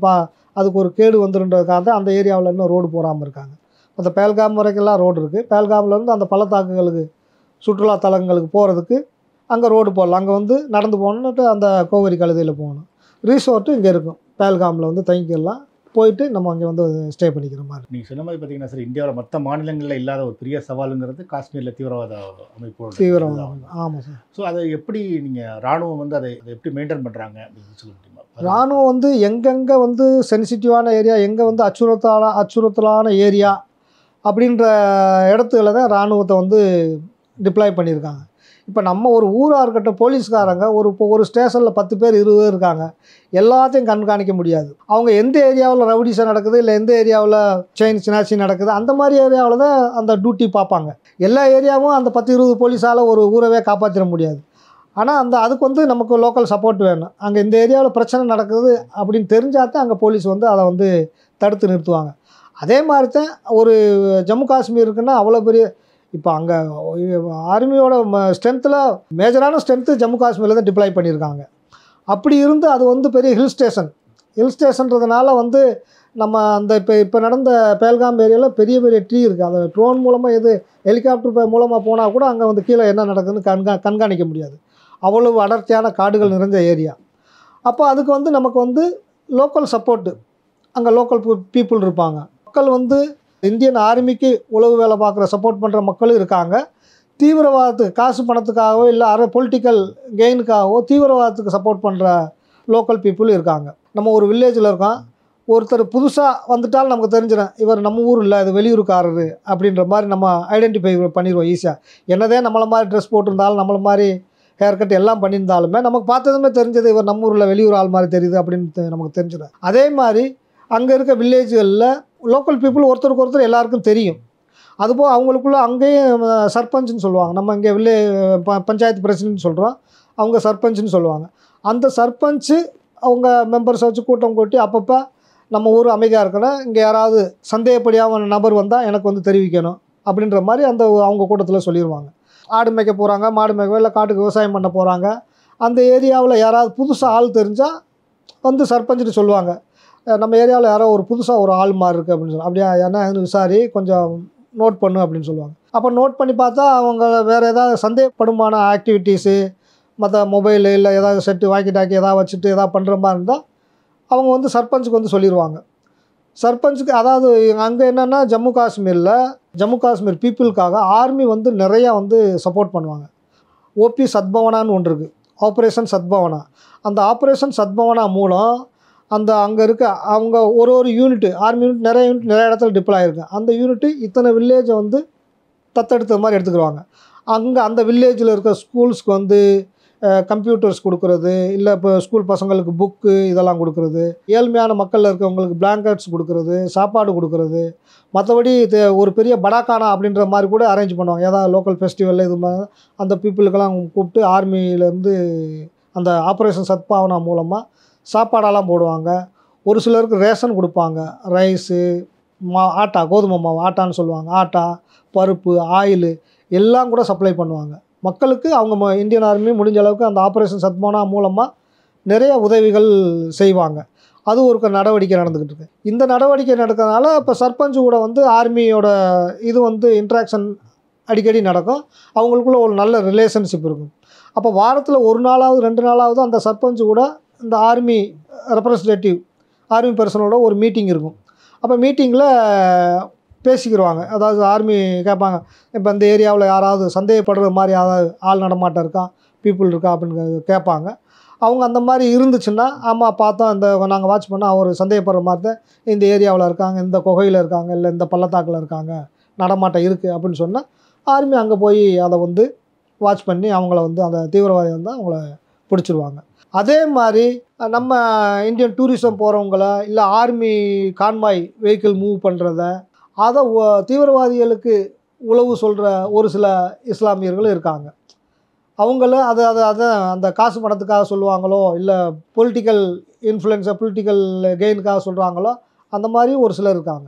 அதுக்கு ஒரு கேடு வந்துருன்றதுக்காக தான் அந்த ஏரியாவில் இன்னும் ரோடு போடாமல் இருக்காங்க. அந்த பஹல்காம் வரைக்கெல்லாம் ரோடு இருக்குது. பஹல்காம்லேருந்து அந்த பள்ளத்தாக்குகளுக்கு சுற்றுலா தலங்களுக்கு போகிறதுக்கு அங்கே ரோடு போடலாம். அங்கே வந்து நடந்து போகணுன்ட்டு அந்த கோவேரி கழுதையில் போகணும். ரிசோர்ட்டு இங்கே இருக்கும். பஹல்காமில் வந்து தங்கிக்கலாம். போயிட்டு நம்ம அங்கே வந்து ஸ்டே பண்ணிக்கிற மாதிரி. நீங்கள் சொன்ன மாதிரி பார்த்தீங்கன்னா சார், இந்தியாவில் மற்ற மாநிலங்களில் இல்லாத ஒரு பெரிய சவாலுங்கிறது காஷ்மீரில் தீவிரவாத அமைப்போட தீவிரவாதம். ஆமாம் சார். ஸோ அதை எப்படி நீங்கள் ராணுவம் வந்து அதை எப்படி மெயின்டைன் பண்ணுறாங்க அப்படின்னு சொல்ல முடியுமா? ராணுவம் வந்து எங்கெங்கே வந்து சென்சிட்டிவான ஏரியா, எங்கே வந்து அச்சுறுத்தலான ஏரியா அப்படின்ற இடத்துல தான் இராணுவத்தை வந்து டிப்ளாய் பண்ணியிருக்காங்க. இப்போ நம்ம ஒரு ஊராக இருக்கட்டும், போலீஸ்காரங்க இப்போ ஒரு ஸ்டேஷனில் 10 பேர் 20 பேர் இருக்காங்க, எல்லாத்தையும் கண்காணிக்க முடியாது. அவங்க எந்த ஏரியாவில் ரவுடிசம் நடக்குது, இல்லை எந்த ஏரியாவில் செயின் சினாச்சி நடக்குது, அந்த மாதிரி ஏரியாவில் தான் அந்த டியூட்டி பார்ப்பாங்க. எல்லா ஏரியாவும் அந்த 10-20 போலீஸால் ஒரு ஊரவே காப்பாற்றிட முடியாது. ஆனால் அதுக்கு வந்து நமக்கு லோக்கல் சப்போர்ட் வேணும். அங்கே இந்த ஏரியாவில் பிரச்சனை நடக்குது அப்படின்னு தெரிஞ்சால் தான் அங்கே போலீஸ் வந்து அதை வந்து தடுத்து நிறுத்துவாங்க. அதே மாதிரி தான் ஒரு ஜம்மு காஷ்மீர் இருக்குன்னா அவ்வளோ பெரிய, இப்போ அங்கே ஆர்மியோட ஸ்ட்ரென்த்தில் மேஜரான ஸ்ட்ரென்த்து ஜம்மு காஷ்மீரில் தான் டிப்ளாய் பண்ணியிருக்காங்க. அப்படி இருந்து அது வந்து பெரிய ஹில் ஸ்டேஷன்றதுனால வந்து நம்ம அந்த இப்போ நடந்த பேல்காம் ஏரியாவில் பெரிய பெரிய ட்ரீ இருக்குது. அதை ட்ரோன் மூலமாக ஹெலிகாப்டர் மூலமாக போனால் கூட அங்கே வந்து கீழே என்ன நடக்குதுன்னு கண்காணிக்க முடியாது. அவ்வளவு அடர்த்தியான காடுகள் நிறைஞ்ச ஏரியா. அப்போ அதுக்கு வந்து நமக்கு வந்து லோக்கல் சப்போர்ட்டு, அங்கே லோக்கல் பீப்புள் இருப்பாங்க. மக்கள் வந்து இந்தியன் ஆர்மிக்கு உளவு வேலை பார்க்குற சப்போர்ட் பண்ணுற மக்களும் இருக்காங்க. தீவிரவாதத்துக்கு காசு பணத்துக்காகவோ இல்லை பொலிட்டிக்கல் கெயினுக்காகவோ தீவிரவாதத்துக்கு சப்போர்ட் பண்ணுற லோக்கல் பீப்புளும் இருக்காங்க. நம்ம ஒரு வில்லேஜில் இருக்கோம், ஒருத்தர் புதுசாக வந்துட்டாலும் நமக்கு தெரிஞ்சிடும் இவர் நம்ம ஊர் இல்லை, இது வெளியூருக்காரரு அப்படின்ற மாதிரி நம்ம ஐடென்டிஃபை பண்ணிடுவோம் ஈஸியாக. என்னதே நம்மளை மாதிரி ட்ரெஸ் போட்டிருந்தாலும், நம்மளை மாதிரி ஹேர் கட் எல்லாம் பண்ணியிருந்தாலுமே நமக்கு பார்த்ததுமே தெரிஞ்சது இவர் நம்ம ஊரில் வெளியூர் ஆள் மாதிரி தெரியுது அப்படின்னு நமக்கு தெரிஞ்சிடும். அதே மாதிரி அங்கே இருக்க வில்லேஜுகளில் லோக்கல் பீப்புள் ஒருத்தருக்கு ஒருத்தர் எல்லாருக்கும் தெரியும். அதுபோல் அவங்களுக்குள்ள அங்கேயும் சர்பஞ்சுன்னு சொல்லுவாங்க. நம்ம இங்கே பஞ்சாயத்து பிரசிடென்ட்னு சொல்கிறோம், அவங்க சர்பஞ்சுன்னு சொல்லுவாங்க. அந்த சர்பஞ்சு அவங்க மெம்பர்ஸை வச்சு கூட்டம் கூட்டி அப்பப்போ நம்ம ஊர் அமைதியாக இருக்கணும், இங்கே யாராவது சந்தேகப்படியான நபர் வந்தால் எனக்கு வந்து தெரிவிக்கணும் அப்படின்ற மாதிரி அவங்க கூட்டத்தில் சொல்லிடுவாங்க. ஆடு மேய்க்க போகிறாங்க, மாடு மேய்க்க இல்லை காட்டுக்கு விவசாயம் பண்ண போகிறாங்க, அந்த ஏரியாவில் யாராவது புதுசாக ஆள் தெரிஞ்சால் வந்து சர்பஞ்சுட்டு சொல்லுவாங்க, நம்ம ஏரியாவில் யாரோ ஒரு புதுசாக ஒரு ஆள் மாதிரி இருக்குது அப்படின்னு சொல்லி. அப்படியா, ஏன்னா விசாரி கொஞ்சம் நோட் பண்ணு அப்படின்னு சொல்லுவாங்க. அப்போ நோட் பண்ணி பார்த்தா அவங்க வேறு ஏதாவது சந்தேகப்படுமான ஆக்டிவிட்டீஸு, மற்ற மொபைலு இல்லை ஏதாவது செட்டு வாக்கி டாக்கி ஏதாவது வச்சுட்டு ஏதாவது பண்ணுற மாதிரி இருந்தால் அவங்க வந்து சர்பஞ்சுக்கு வந்து சொல்லிடுவாங்க. சர்பஞ்சுக்கு அதாவது அங்கே என்னென்னா ஜம்மு காஷ்மீர் பீப்புளுக்காக ஆர்மி வந்து நிறையா வந்து சப்போர்ட் பண்ணுவாங்க. ஓபி சத்பவனான்னு ஒன்று இருக்குது, ஆப்ரேஷன் சத்பவனா. அந்த ஆப்ரேஷன் சத்பவனா மூலம் அங்கே இருக்க அவங்க ஒரு யூனிட்டு, ஆர்மி யூனிட் நிறைய இடத்துல டிப்ளாய் ஆகிருக்கு. அந்த யூனிட்டு இத்தனை வில்லேஜை வந்து தத்தெடுத்த மாதிரி எடுத்துக்கிடுவாங்க. அங்கே அந்த வில்லேஜில் இருக்க ஸ்கூல்ஸ்க்கு வந்து கம்ப்யூட்டர்ஸ் கொடுக்குறது, இல்லை இப்போ ஸ்கூல் பசங்களுக்கு புக்கு இதெல்லாம் கொடுக்குறது, ஏழ்மையான மக்களில் இருக்கவங்களுக்கு பிளாங்கெட்ஸ் கொடுக்குறது, சாப்பாடு கொடுக்குறது, மற்றபடி ஒரு பெரிய படாக்கானா அப்படின்ற மாதிரி கூட அரேஞ்ச் பண்ணுவாங்க. ஏதாவது லோக்கல் ஃபெஸ்டிவல் இது மாதிரி அந்த பீப்புளுக்கெல்லாம் கூப்பிட்டு ஆர்மியிலேருந்து அந்த ஆப்ரேஷன் சத்பாவனா மூலமாக சாப்பாடெல்லாம் போடுவாங்க. ஒரு சிலருக்கு ரேஷன் கொடுப்பாங்க, ரைஸு, ஆட்டா, கோதுமை மாவு ஆட்டான்னு சொல்லுவாங்க, ஆட்டா, பருப்பு, ஆயிலு எல்லாம் கூட சப்ளை பண்ணுவாங்க மக்களுக்கு. அவங்க இந்தியன் ஆர்மி முடிஞ்ச அளவுக்கு அந்த ஆப்ரேஷன் சத்பாவனா மூலமாக நிறைய உதவிகள் செய்வாங்க. அது ஒரு நடவடிக்கை நடந்துக்கிட்டு இருக்கு. இந்த நடவடிக்கை நடக்கிறதுனால இப்போ சர்பஞ்சு கூட வந்து ஆர்மியோட இது வந்து இன்ட்ராக்ஷன் அடிக்கடி நடக்கும். அவங்களுக்குள்ள ஒரு நல்ல ரிலேஷன்ஷிப் இருக்கும். அப்போ வாரத்தில் 1 நாளாவது 2 நாளாவது அந்த சர்பஞ்சு கூட இந்த ஆர்மி ரெப்ரசன்டேட்டிவ், ஆர்மி பர்சனோட ஒரு மீட்டிங் இருக்கும். அப்போ மீட்டிங்கில் பேசிக்கிடுவாங்க. அதாவது ஆர்மி கேட்பாங்க, இப்போ இந்த ஏரியாவில் யாராவது சந்தேகப்படுற மாதிரி யாராவது ஆள் நடமாட்டம் இருக்கா, பீப்புள் இருக்கா அப்படின்னு கேட்பாங்க. அவங்க அந்த மாதிரி இருந்துச்சுன்னா, ஆமாம் பார்த்தோம், நாங்கள் வாட்ச் பண்ணால் அவர் சந்தேகப்படுற மாதிரி தான் இந்த ஏரியாவில் இருக்காங்க, இந்த குகையில் இருக்காங்க, இல்லை இந்த பள்ளத்தாக்கில் இருக்காங்க, நடமாட்டம் இருக்குது அப்படின்னு சொன்னால் ஆர்மி அங்கே போய் அதை வந்து வாட்ச் பண்ணி அவங்கள வந்து அந்த தீவிரவாதி வந்து அவங்கள பிடிச்சிருவாங்க. அதே மாதிரி நம்ம இந்தியன் டூரிசம் போகிறவங்கள இல்லை ஆர்மி கான்வாய் வெஹிக்கிள் மூவ் பண்ணுறத அதை தீவிரவாதிகளுக்கு உளவு சொல்கிற ஒரு சில இஸ்லாமியர்களும் இருக்காங்க. அவங்கள அதை அந்த காசு பணத்துக்காக சொல்லுவாங்களோ, இல்லை பொலிட்டிக்கல் இன்ஃப்ளூயன்ஸை பொலிட்டிக்கல் கெயினுக்காக சொல்கிறாங்களோ, அந்த மாதிரி ஒரு சிலர் இருக்காங்க.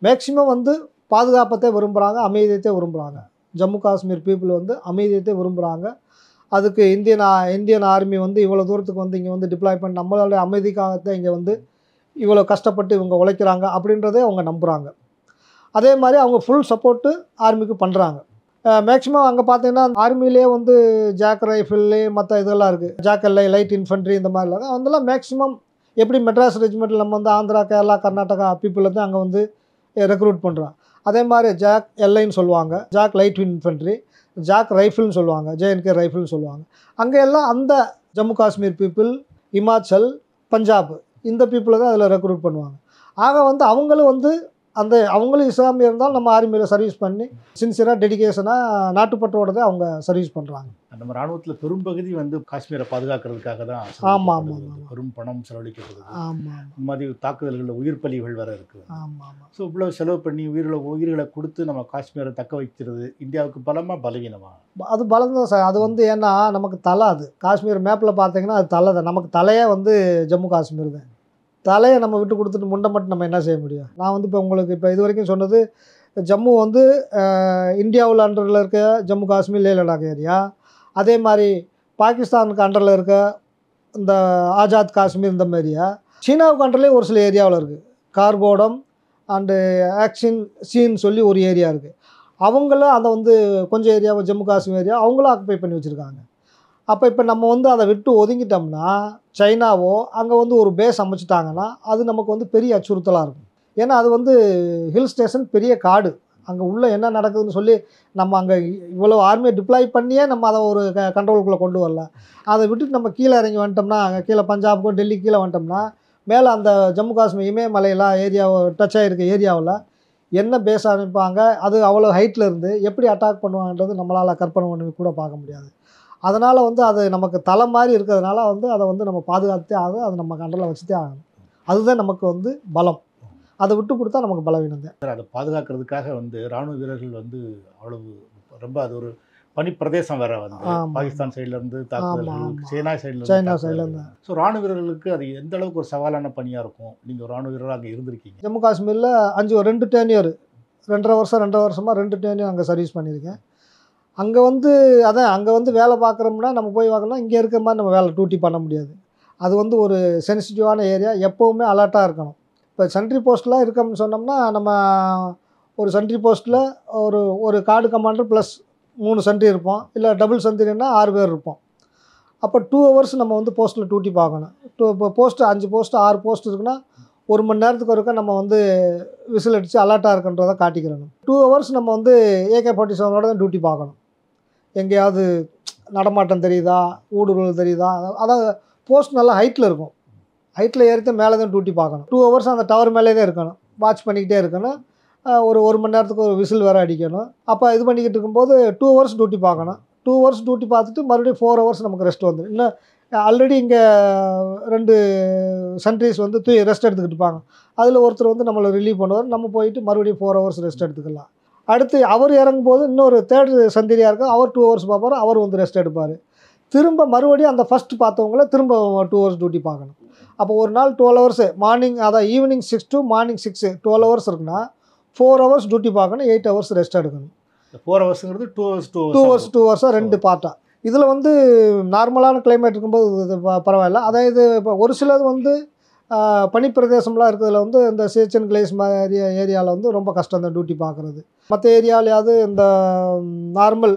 மேக்சிமம் வந்து பாதுகாப்பத்தை விரும்புகிறாங்க, அமைதியத்தை விரும்புகிறாங்க. ஜம்மு காஷ்மீர் பீப்புள் வந்து அமைதியத்தை விரும்புகிறாங்க. அதுக்கு இந்தியன் ஆர்மி வந்து இவ்வளோ தூரத்துக்கு வந்து இங்கே வந்து டிப்ளாய் பண்ணி நம்மளோட அமைதிக்காகத்தான் இங்கே வந்து இவ்வளோ கஷ்டப்பட்டு இவங்க உழைக்கிறாங்க அப்படின்றதே அவங்க நம்புகிறாங்க. அதே மாதிரி அவங்க ஃபுல் சப்போர்ட்டு ஆர்மிக்கு பண்ணுறாங்க. மேக்ஸிமம் அங்கே பார்த்தீங்கன்னா ஆர்மிலே வந்து ஜாக் ரைஃபிள்லே மற்ற இதெல்லாம் இருக்குது, ஜாக்கல்லை லைட் இன்ஃபென்ட்ரி இந்த மாதிரிலாம் அதெல்லாம் மேக்ஸிமம் எப்படி மெட்ராஸ் ரெஜிமெண்ட்டில் நம்ம வந்து ஆந்திரா, கேரளா, கர்நாடகா பீப்புள் வந்து அங்கே வந்து ரெக்ரூட் பண்ணுறோம். அதே மாதிரி ஜாக் எல்ஐன்னு சொல்லுவாங்க, ஜாக் லைட் இன்ஃபென்ட்ரி, ஜாக் ரைஃபிள்னு சொல்லுவாங்க, ஜேஎன்கே ரைஃபிள்னு சொல்லுவாங்க. அங்கே எல்லாம் அந்த ஜம்மு காஷ்மீர் பீப்புள், இமாச்சல், பஞ்சாப் இந்த பீப்புளை தான் அதில் ரெக்ரூட் பண்ணுவாங்க. ஆக வந்து அவங்களும் வந்து அவங்களும் இஸ்லாமிய இருந்தாலும் நம்ம ஆர்மியில் சர்வீஸ் பண்ணி சின்சியராக டெடிகேஷனாக நாட்டுப்பற்றோட அவங்க சர்வீஸ் பண்ணுறாங்க. நம்ம ராணுவத்தில் பெரும்பகுதி வந்து காஷ்மீரை பாதுகாக்கிறதுக்காக தான் ஆமாம், பெரும் பணம் செலவழிக்கப்படுது. ஆமாம், இந்த மாதிரி தாக்குதல்களில் உயிர் பலிகள் வேற இருக்குது. ஆமாம். ஸோ இவ்வளோ செலவு பண்ணி உயிர்களை கொடுத்து நம்ம காஷ்மீரை தக்க வைக்கிறது இந்தியாவுக்கு பலமா பலவீனமா? அது பலம் தான் சார். அது வந்து ஏன்னா நமக்கு தலை, அது காஷ்மீர் மேப்பில் பார்த்தீங்கன்னா அது தலை தான். நமக்கு தலையே வந்து ஜம்மு காஷ்மீர் தான். தலையை நம்ம விட்டு கொடுத்துட்டு முண்டை மட்டும் நம்ம என்ன செய்ய முடியும்? நான் வந்து இப்போ உங்களுக்கு இப்போ இது வரைக்கும் சொன்னது ஜம்மு வந்து இந்தியாவில் அண்டரில் இருக்க ஜம்மு காஷ்மீர், லே லடாக் ஏரியா. அதே மாதிரி பாகிஸ்தானுக்கு அண்டரில் இருக்க இந்த ஆசாத் காஷ்மீர் இந்த மாதிரியா. சீனாவுக்கு அண்டர்லேயே ஒரு சில ஏரியாவில் இருக்குது. கார்போடம் அண்டு சீன்னு சொல்லி ஒரு ஏரியா இருக்குது. அவங்களும் அதை வந்து கொஞ்சம் ஏரியாவை ஜம்மு காஷ்மீர் ஏரியா அவங்களும் ஆக்குபை பண்ணி வச்சுருக்காங்க. அப்போ இப்போ நம்ம வந்து அதை விட்டு ஒதுங்கிட்டோம்னா சைனாவோ அங்கே வந்து ஒரு பேஸ் அமைச்சிட்டாங்கன்னா அது நமக்கு வந்து பெரிய அச்சுறுத்தலாக இருக்கும். ஏன்னா அது வந்து ஹில் ஸ்டேஷன், பெரிய காடு, அங்கே உள்ளே என்ன நடக்குதுன்னு சொல்லி நம்ம அங்கே இவ்வளோ ஆர்மியை டிப்ளாய் பண்ணியே நம்ம அதை ஒரு கண்ட்ரோலுக்குள்ளே கொண்டு வரல. அதை விட்டுட்டு நம்ம கீழே இறங்கி வந்துட்டோம்னா, அங்கே கீழே பஞ்சாபுக்கோ டெல்லி கீழே வந்துட்டோம்னா மேலே அந்த ஜம்மு காஷ்மீர் இமயமலையெல்லாம் ஏரியாவை டச் ஆகிருக்க ஏரியாவில் என்ன பேஸ் அமைப்பாங்க, அது அவ்வளோ ஹைட்டில் இருந்து எப்படி அட்டாக் பண்ணுவாங்கன்றது நம்மளால் கற்பனை பண்ணி கூட பார்க்க முடியாது. அதனால் வந்து அது நமக்கு தலை மாதிரி இருக்கிறதுனால வந்து அதை வந்து நம்ம பாதுகாத்தே ஆகும், அதை நம்ம கண்ட்ரோலில் வச்சுட்டே ஆகணும். அதுதான் நமக்கு வந்து பலம். அதை விட்டு கொடுத்தா நமக்கு பலவீனம் தான். அதை பாதுகாக்கிறதுக்காக வந்து ராணுவ வீரர்கள் வந்து அவ்வளவு ரொம்ப அது ஒரு பனிப்பிரதேசம் வேற வந்து பாகிஸ்தான் சைட்லேருந்து தாக்குதல்கள், சைனா சைட்லேருந்து. ஸோ ராணுவ வீரர்களுக்கு அது எந்த அளவுக்கு ஒரு சவாலான பணியாக இருக்கும்? நீங்கள் ஒரு ராணுவ வீரராக அங்கே இருந்திருக்கீங்க. ஜம்மு காஷ்மீரில் 2 டேர்னியர் 2.5 வருஷமாக 2 டேர்னியர் அங்கே சர்வீஸ் பண்ணியிருக்கேன். அங்கே வந்து அங்கே வந்து வேலை பார்க்குறோம்னா நம்ம போய் பார்க்கணும், இங்கே இருக்கிற மாதிரி நம்ம வேலை டியூட்டி பண்ண முடியாது. அது வந்து ஒரு சென்சிட்டிவான ஏரியா, எப்போவுமே அலர்ட்டாக இருக்கணும். இப்போ சென்ட்ரி போஸ்ட்டில் இருக்கோம்னு சொன்னோம்னா நம்ம ஒரு சென்ட்ரி போஸ்ட்டில் ஒரு கார்டு கமாண்டர் ப்ளஸ் 3 சென்ட்ரி இருப்போம், இல்லை டபுள் சென்ட்ரின்னா 6 பேர் இருப்போம். அப்போ 2 ஹவர்ஸ் நம்ம வந்து போஸ்ட்டில் டியூட்டி பார்க்கணும். இப்போ போஸ்ட்டு 5 போஸ்ட்டு 6 போஸ்ட் இருக்குன்னா 1 மணி நேரத்துக்கு ஒருக்கா நம்ம வந்து விசில் அடித்து அலர்ட்டாக இருக்குன்றதை காட்டிக்கிறணும். 2 ஹவர்ஸ் நம்ம வந்து AK-47 தான் டியூட்டி பார்க்கணும். எங்கேயாவது நடமாட்டம் தெரியுதா, ஊடுருவல் தெரியுதா, அதாவது போஸ்ட் நல்லா ஹைட்டில் இருக்கும், ஹைட்டில் ஏறிட்டு மேலே தான் டியூட்டி பார்க்கணும். 2 ஹவர்ஸ் அந்த டவர் மேலே தான் இருக்கணும், வாட்ச் பண்ணிக்கிட்டே இருக்கணும். ஒரு மணி நேரத்துக்கு ஒரு விசில் வேறு அடிக்கணும். அப்போ இது பண்ணிக்கிட்டு இருக்கும்போது 2 ஹவர்ஸ் டியூட்டி பார்க்கணும். 2 ஹவர்ஸ் டியூட்டி பார்த்துட்டு மறுபடியும் 4 ஹவர்ஸ் நமக்கு ரெஸ்ட் வந்துடும். இன்னும் ஆல்ரெடி இங்கே 2 சென்ட்ரிஸ் வந்து ரெஸ்ட் எடுத்துக்கிட்டு இருப்பாங்க. அதில் ஒருத்தர் வந்து நம்மளை ரிலீவ் பண்ணுவார், நம்ம போயிட்டு மறுபடியும் 4 ஹவர்ஸ் ரெஸ்ட் எடுத்துக்கலாம். அடுத்து அவர் இறங்கும்போது இன்னொரு 3rd சந்திரியாக இருக்கும், அவர் 2 ஹவர்ஸ் பார்ப்பார், அவர் வந்து ரெஸ்ட் எடுப்பார். திரும்ப மறுபடியும் அந்த ஃபஸ்ட்டு பார்த்தவங்கள திரும்ப 2 ஹவர்ஸ் டியூட்டி பார்க்கணும். அப்போ ஒரு நாள் 12 ஹவர்ஸு மார்னிங், அதான் ஈவினிங் 6 to மார்னிங் 6 12 ஹவர்ஸ் இருக்குன்னா 4 ஹவர்ஸ் டியூட்டி பார்க்கணும், 8 ஹவர்ஸ் ரெஸ்ட் எடுக்கணும். 4 ஹவர்ஸுங்கிறது 2 ஹவர்ஸாக 2 பார்ட்டாக. இதில் வந்து நார்மலான கிளைமேட் இருக்கும்போது பரவாயில்ல. அதாவது இப்போ ஒரு சிலது வந்து பனிப்பிரதேசம்லாம் இருக்கிறதுல வந்து இந்த சேச்சன் கிளேஸ் மாதிரி ஏரியாவில் வந்து ரொம்ப கஷ்டம் இந்த டியூட்டி பார்க்குறது. மற்ற ஏரியாவிலையாவது இந்த நார்மல்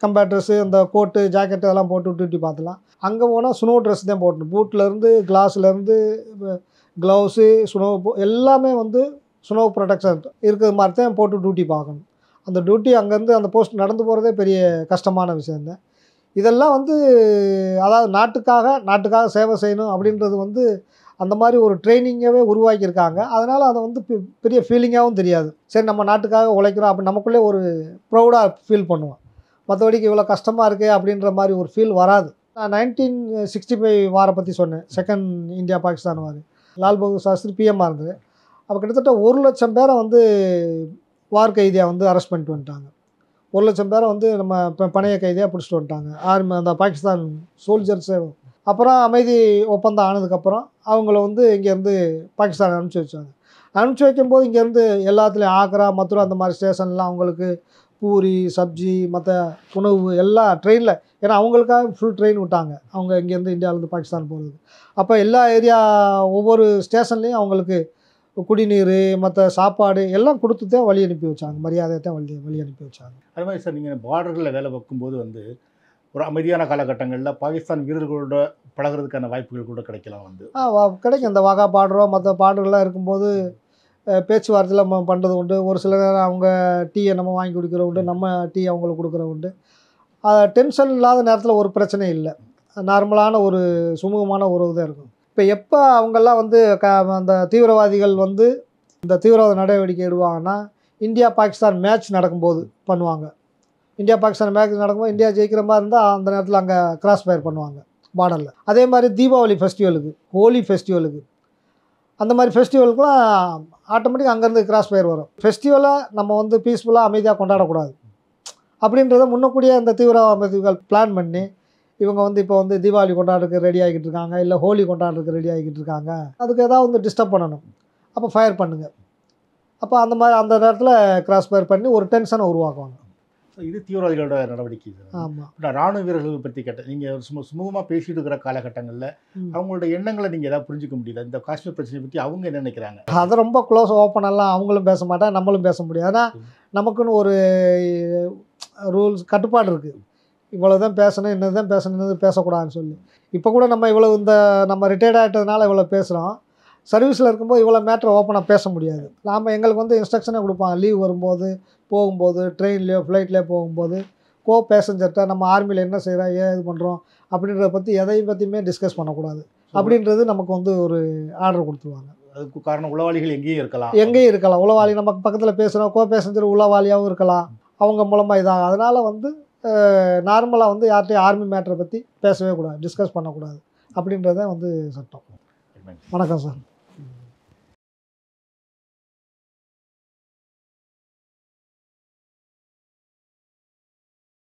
கம்பேட்டர்ஸு, இந்த கோட்டு ஜாக்கெட்டு அதெல்லாம் போட்டு டியூட்டி பார்த்துலாம். அங்கே போனால் ஸ்னோ ட்ரெஸ் தான் போட்டணும், பூட்லேருந்து கிளாஸ்லேருந்து க்ளவுஸு, ஸ்னோ எல்லாமே வந்து ஸ்னோ ப்ரொடெக்ஷன் இருக்கிற மாதிரி தான் போட்டு டியூட்டி பார்க்கணும். அந்த டியூட்டி அங்கேருந்து அந்த போஸ்ட் நடந்து போகிறதே பெரிய கஷ்டமான விஷயந்தான். இதெல்லாம் வந்து அதாவது நாட்டுக்காக சேவை செய்யணும் அப்படின்றது வந்து அந்த மாதிரி ஒரு ட்ரைனிங்காகவே உருவாக்கியிருக்காங்க. அதனால் அதை வந்து பெரிய ஃபீலிங்காகவும் தெரியாது. சரி நம்ம நாட்டுக்காக உழைக்கிறோம் அப்படி நமக்குள்ளே ஒரு ப்ரௌடாக ஃபீல் பண்ணுவோம். மற்றபடிக்கு இவ்வளோ கஷ்டமாக இருக்குது அப்படின்ற மாதிரி ஒரு ஃபீல் வராது. நான் 1965 வாரை பற்றி சொன்னேன், செகண்ட் இந்தியா பாகிஸ்தான் வார். லால் பகதூர் சாஸ்திரி பிஎம்மாக இருந்தது. அப்போ கிட்டத்தட்ட 1 லட்சம் பேரை வந்து வார் கைதியாக வந்து அரெஸ்ட் பண்ணிட்டு வந்துட்டாங்க. 1 லட்சம் பேரை வந்து நம்ம இப்போ பணைய கைதியாக பிடிச்சிட்டு வந்துட்டாங்க ஆர்மி, அந்த பாகிஸ்தான் சோல்ஜர்ஸே. அப்புறம் அமைதி ஒப்பந்தம் ஆனதுக்கப்புறம் அவங்கள வந்து இங்கேருந்து பாகிஸ்தான் அனுப்பிச்சி வச்சாங்க. அனுப்பிச்சி வைக்கும்போது இங்கேருந்து எல்லாத்துலேயும் ஆக்ரா, மதுரா அந்த மாதிரி ஸ்டேஷன்லாம் அவங்களுக்கு பூரி, சப்ஜி, மற்ற உணவு எல்லாம் ட்ரெயினில், ஏன்னா அவங்களுக்காக ஃபுல் ட்ரெயின் விட்டாங்க அவங்க இங்கேருந்து இந்தியாவிலேருந்து பாகிஸ்தான் போகிறது. அப்போ எல்லா ஏரியா ஒவ்வொரு ஸ்டேஷன்லேயும் அவங்களுக்கு குடிநீர், மற்ற சாப்பாடு எல்லாம் கொடுத்து தான் வழி அனுப்பி வச்சாங்க, மரியாதையை தான் வழி அனுப்பி வச்சாங்க. அது மாதிரி சார், நீங்கள் பார்டரில் வேலை பார்க்கும்போது வந்து ஒரு அமைதியான காலகட்டங்களில் பாகிஸ்தான் வீரர்களோட பழகுறதுக்கான வாய்ப்புகள் கூட கிடைக்கலாம் வந்து. கிடைக்கும். இந்த வாகா பார்டரோ மற்ற பார்டர்லாம் இருக்கும்போது பேச்சுவார்த்தையில் நம்ம பண்ணுறது உண்டு. ஒரு சில நேரம் அவங்க டீயை நம்ம வாங்கி குடிக்கிற உண்டு, நம்ம டீ அவங்களுக்கு கொடுக்குற உண்டு. டென்ஷன் இல்லாத நேரத்தில் ஒரு பிரச்சனையும் இல்லை. நார்மலான ஒரு சுமூகமான உறவு தான் இருக்கும். இப்போ எப்போ அவங்கெல்லாம் வந்து அந்த தீவிரவாதிகள் வந்து இந்த தீவிரவாத நடவடிக்கை எடுவாங்கன்னா, இந்தியா பாகிஸ்தான் மேட்ச் நடக்கும்போது பண்ணுவாங்க. இந்தியா பாகிஸ்தான் மேட்ச் நடக்கும்போது இந்தியா ஜெயிக்கிற மாதிரி இருந்தால் அந்த நேரத்தில் அங்கே கிராஸ் ஃபயர் பண்ணுவாங்க பார்டரில். அதே மாதிரி தீபாவளி ஃபெஸ்டிவலுக்கு, ஹோலி ஃபெஸ்டிவலுக்கு, அந்த மாதிரி ஃபெஸ்டிவலுக்குலாம் ஆட்டோமேட்டிக் அங்கேருந்து கிராஸ் ஃபயர் வரும். ஃபெஸ்டிவலை நம்ம வந்து பீஸ்ஃபுல்லாக அமைதியாக கொண்டாடக்கூடாது அப்படின்றத முன்னக்கூடிய அந்த தீவிரவாதிகள் பிளான் பண்ணி இவங்க வந்து இப்போ வந்து தீபாவளி கொண்டாடுறதுக்கு ரெடி ஆகிக்கிட்டு இருக்காங்க, இல்லை ஹோலி கொண்டாடுறதுக்கு ரெடி ஆகிக்கிட்டு இருக்காங்க, அதுக்கு ஏதாவது வந்து டிஸ்டர்ப் பண்ணணும், அப்போ ஃபயர் பண்ணுங்கள். அப்போ அந்த மாதிரி அந்த நேரத்தில் கிராஸ் ஃபயர் பண்ணி ஒரு டென்ஷனை உருவாக்குவாங்க. இது தீவிரவாதிகளோட நடவடிக்கை. ஆமாம். நான் ராணுவ வீரர்கள் பற்றி கேட்டேன். நீங்கள் சுமூகமாக பேசிட்டு இருக்கிற காலகட்டங்களில் அவங்களோட எண்ணங்களை நீங்கள் ஏதாவது புரிஞ்சிக்க முடியுதா? இந்த காஷ்மீர் பிரச்சனை பற்றி அவங்க என்ன நினைக்கிறாங்க? அதை ரொம்ப க்ளோஸ் ஓப்பனெல்லாம் அவங்களும் பேச மாட்டாங்க, நம்மளும் பேச முடியாது. ஆனால் நமக்குன்னு ஒரு ரூல்ஸ் கட்டுப்பாடு இருக்குது. இவ்வளோ தான் பேசணும், இன்னது தான் பேசணும், இன்னது பேசக்கூடாதுன்னு சொல்லி. இப்போ கூட நம்ம இவ்வளோ நம்ம ரிட்டையர்ட் ஆகிட்டதுனால இவ்வளோ பேசுகிறோம். சர்வீஸில் இருக்கும்போது இவ்வளோ மேட்ரை ஓப்பனாக பேச முடியாது. நாம் எங்களுக்கு வந்து இன்ஸ்ட்ரக்ஷனே கொடுப்பாங்க. லீவ் வரும்போது, போகும்போது, ட்ரெயின்லேயோ ஃப்ளைட்லேயோ போகும்போது பேசஞ்சர்கிட்ட நம்ம ஆர்மியில் என்ன செய்கிறோம், ஏன் இது பண்ணுறோம் அப்படின்றத பற்றி எதையும் பற்றியுமே டிஸ்கஸ் பண்ணக்கூடாது அப்படின்றது நமக்கு வந்து ஒரு ஆர்டர் கொடுத்துருவாங்க. அதுக்கு காரணம் உளவாளிகள் எங்கேயும் இருக்கலாம். எங்கேயும் இருக்கலாம். உளவாளி நமக்கு பக்கத்தில் பேசுகிறோம், பேசஞ்சர் உளவாளியாகவும் இருக்கலாம். அவங்க மூலமாக இதாகும். அதனால் வந்து நார்மலாக வந்து யார்கிட்டையும் ஆர்மி மேட்டரை பற்றி பேசவே கூடாது, டிஸ்கஸ் பண்ணக்கூடாது அப்படின்றத வந்து சட்டம். வணக்கம் சார்.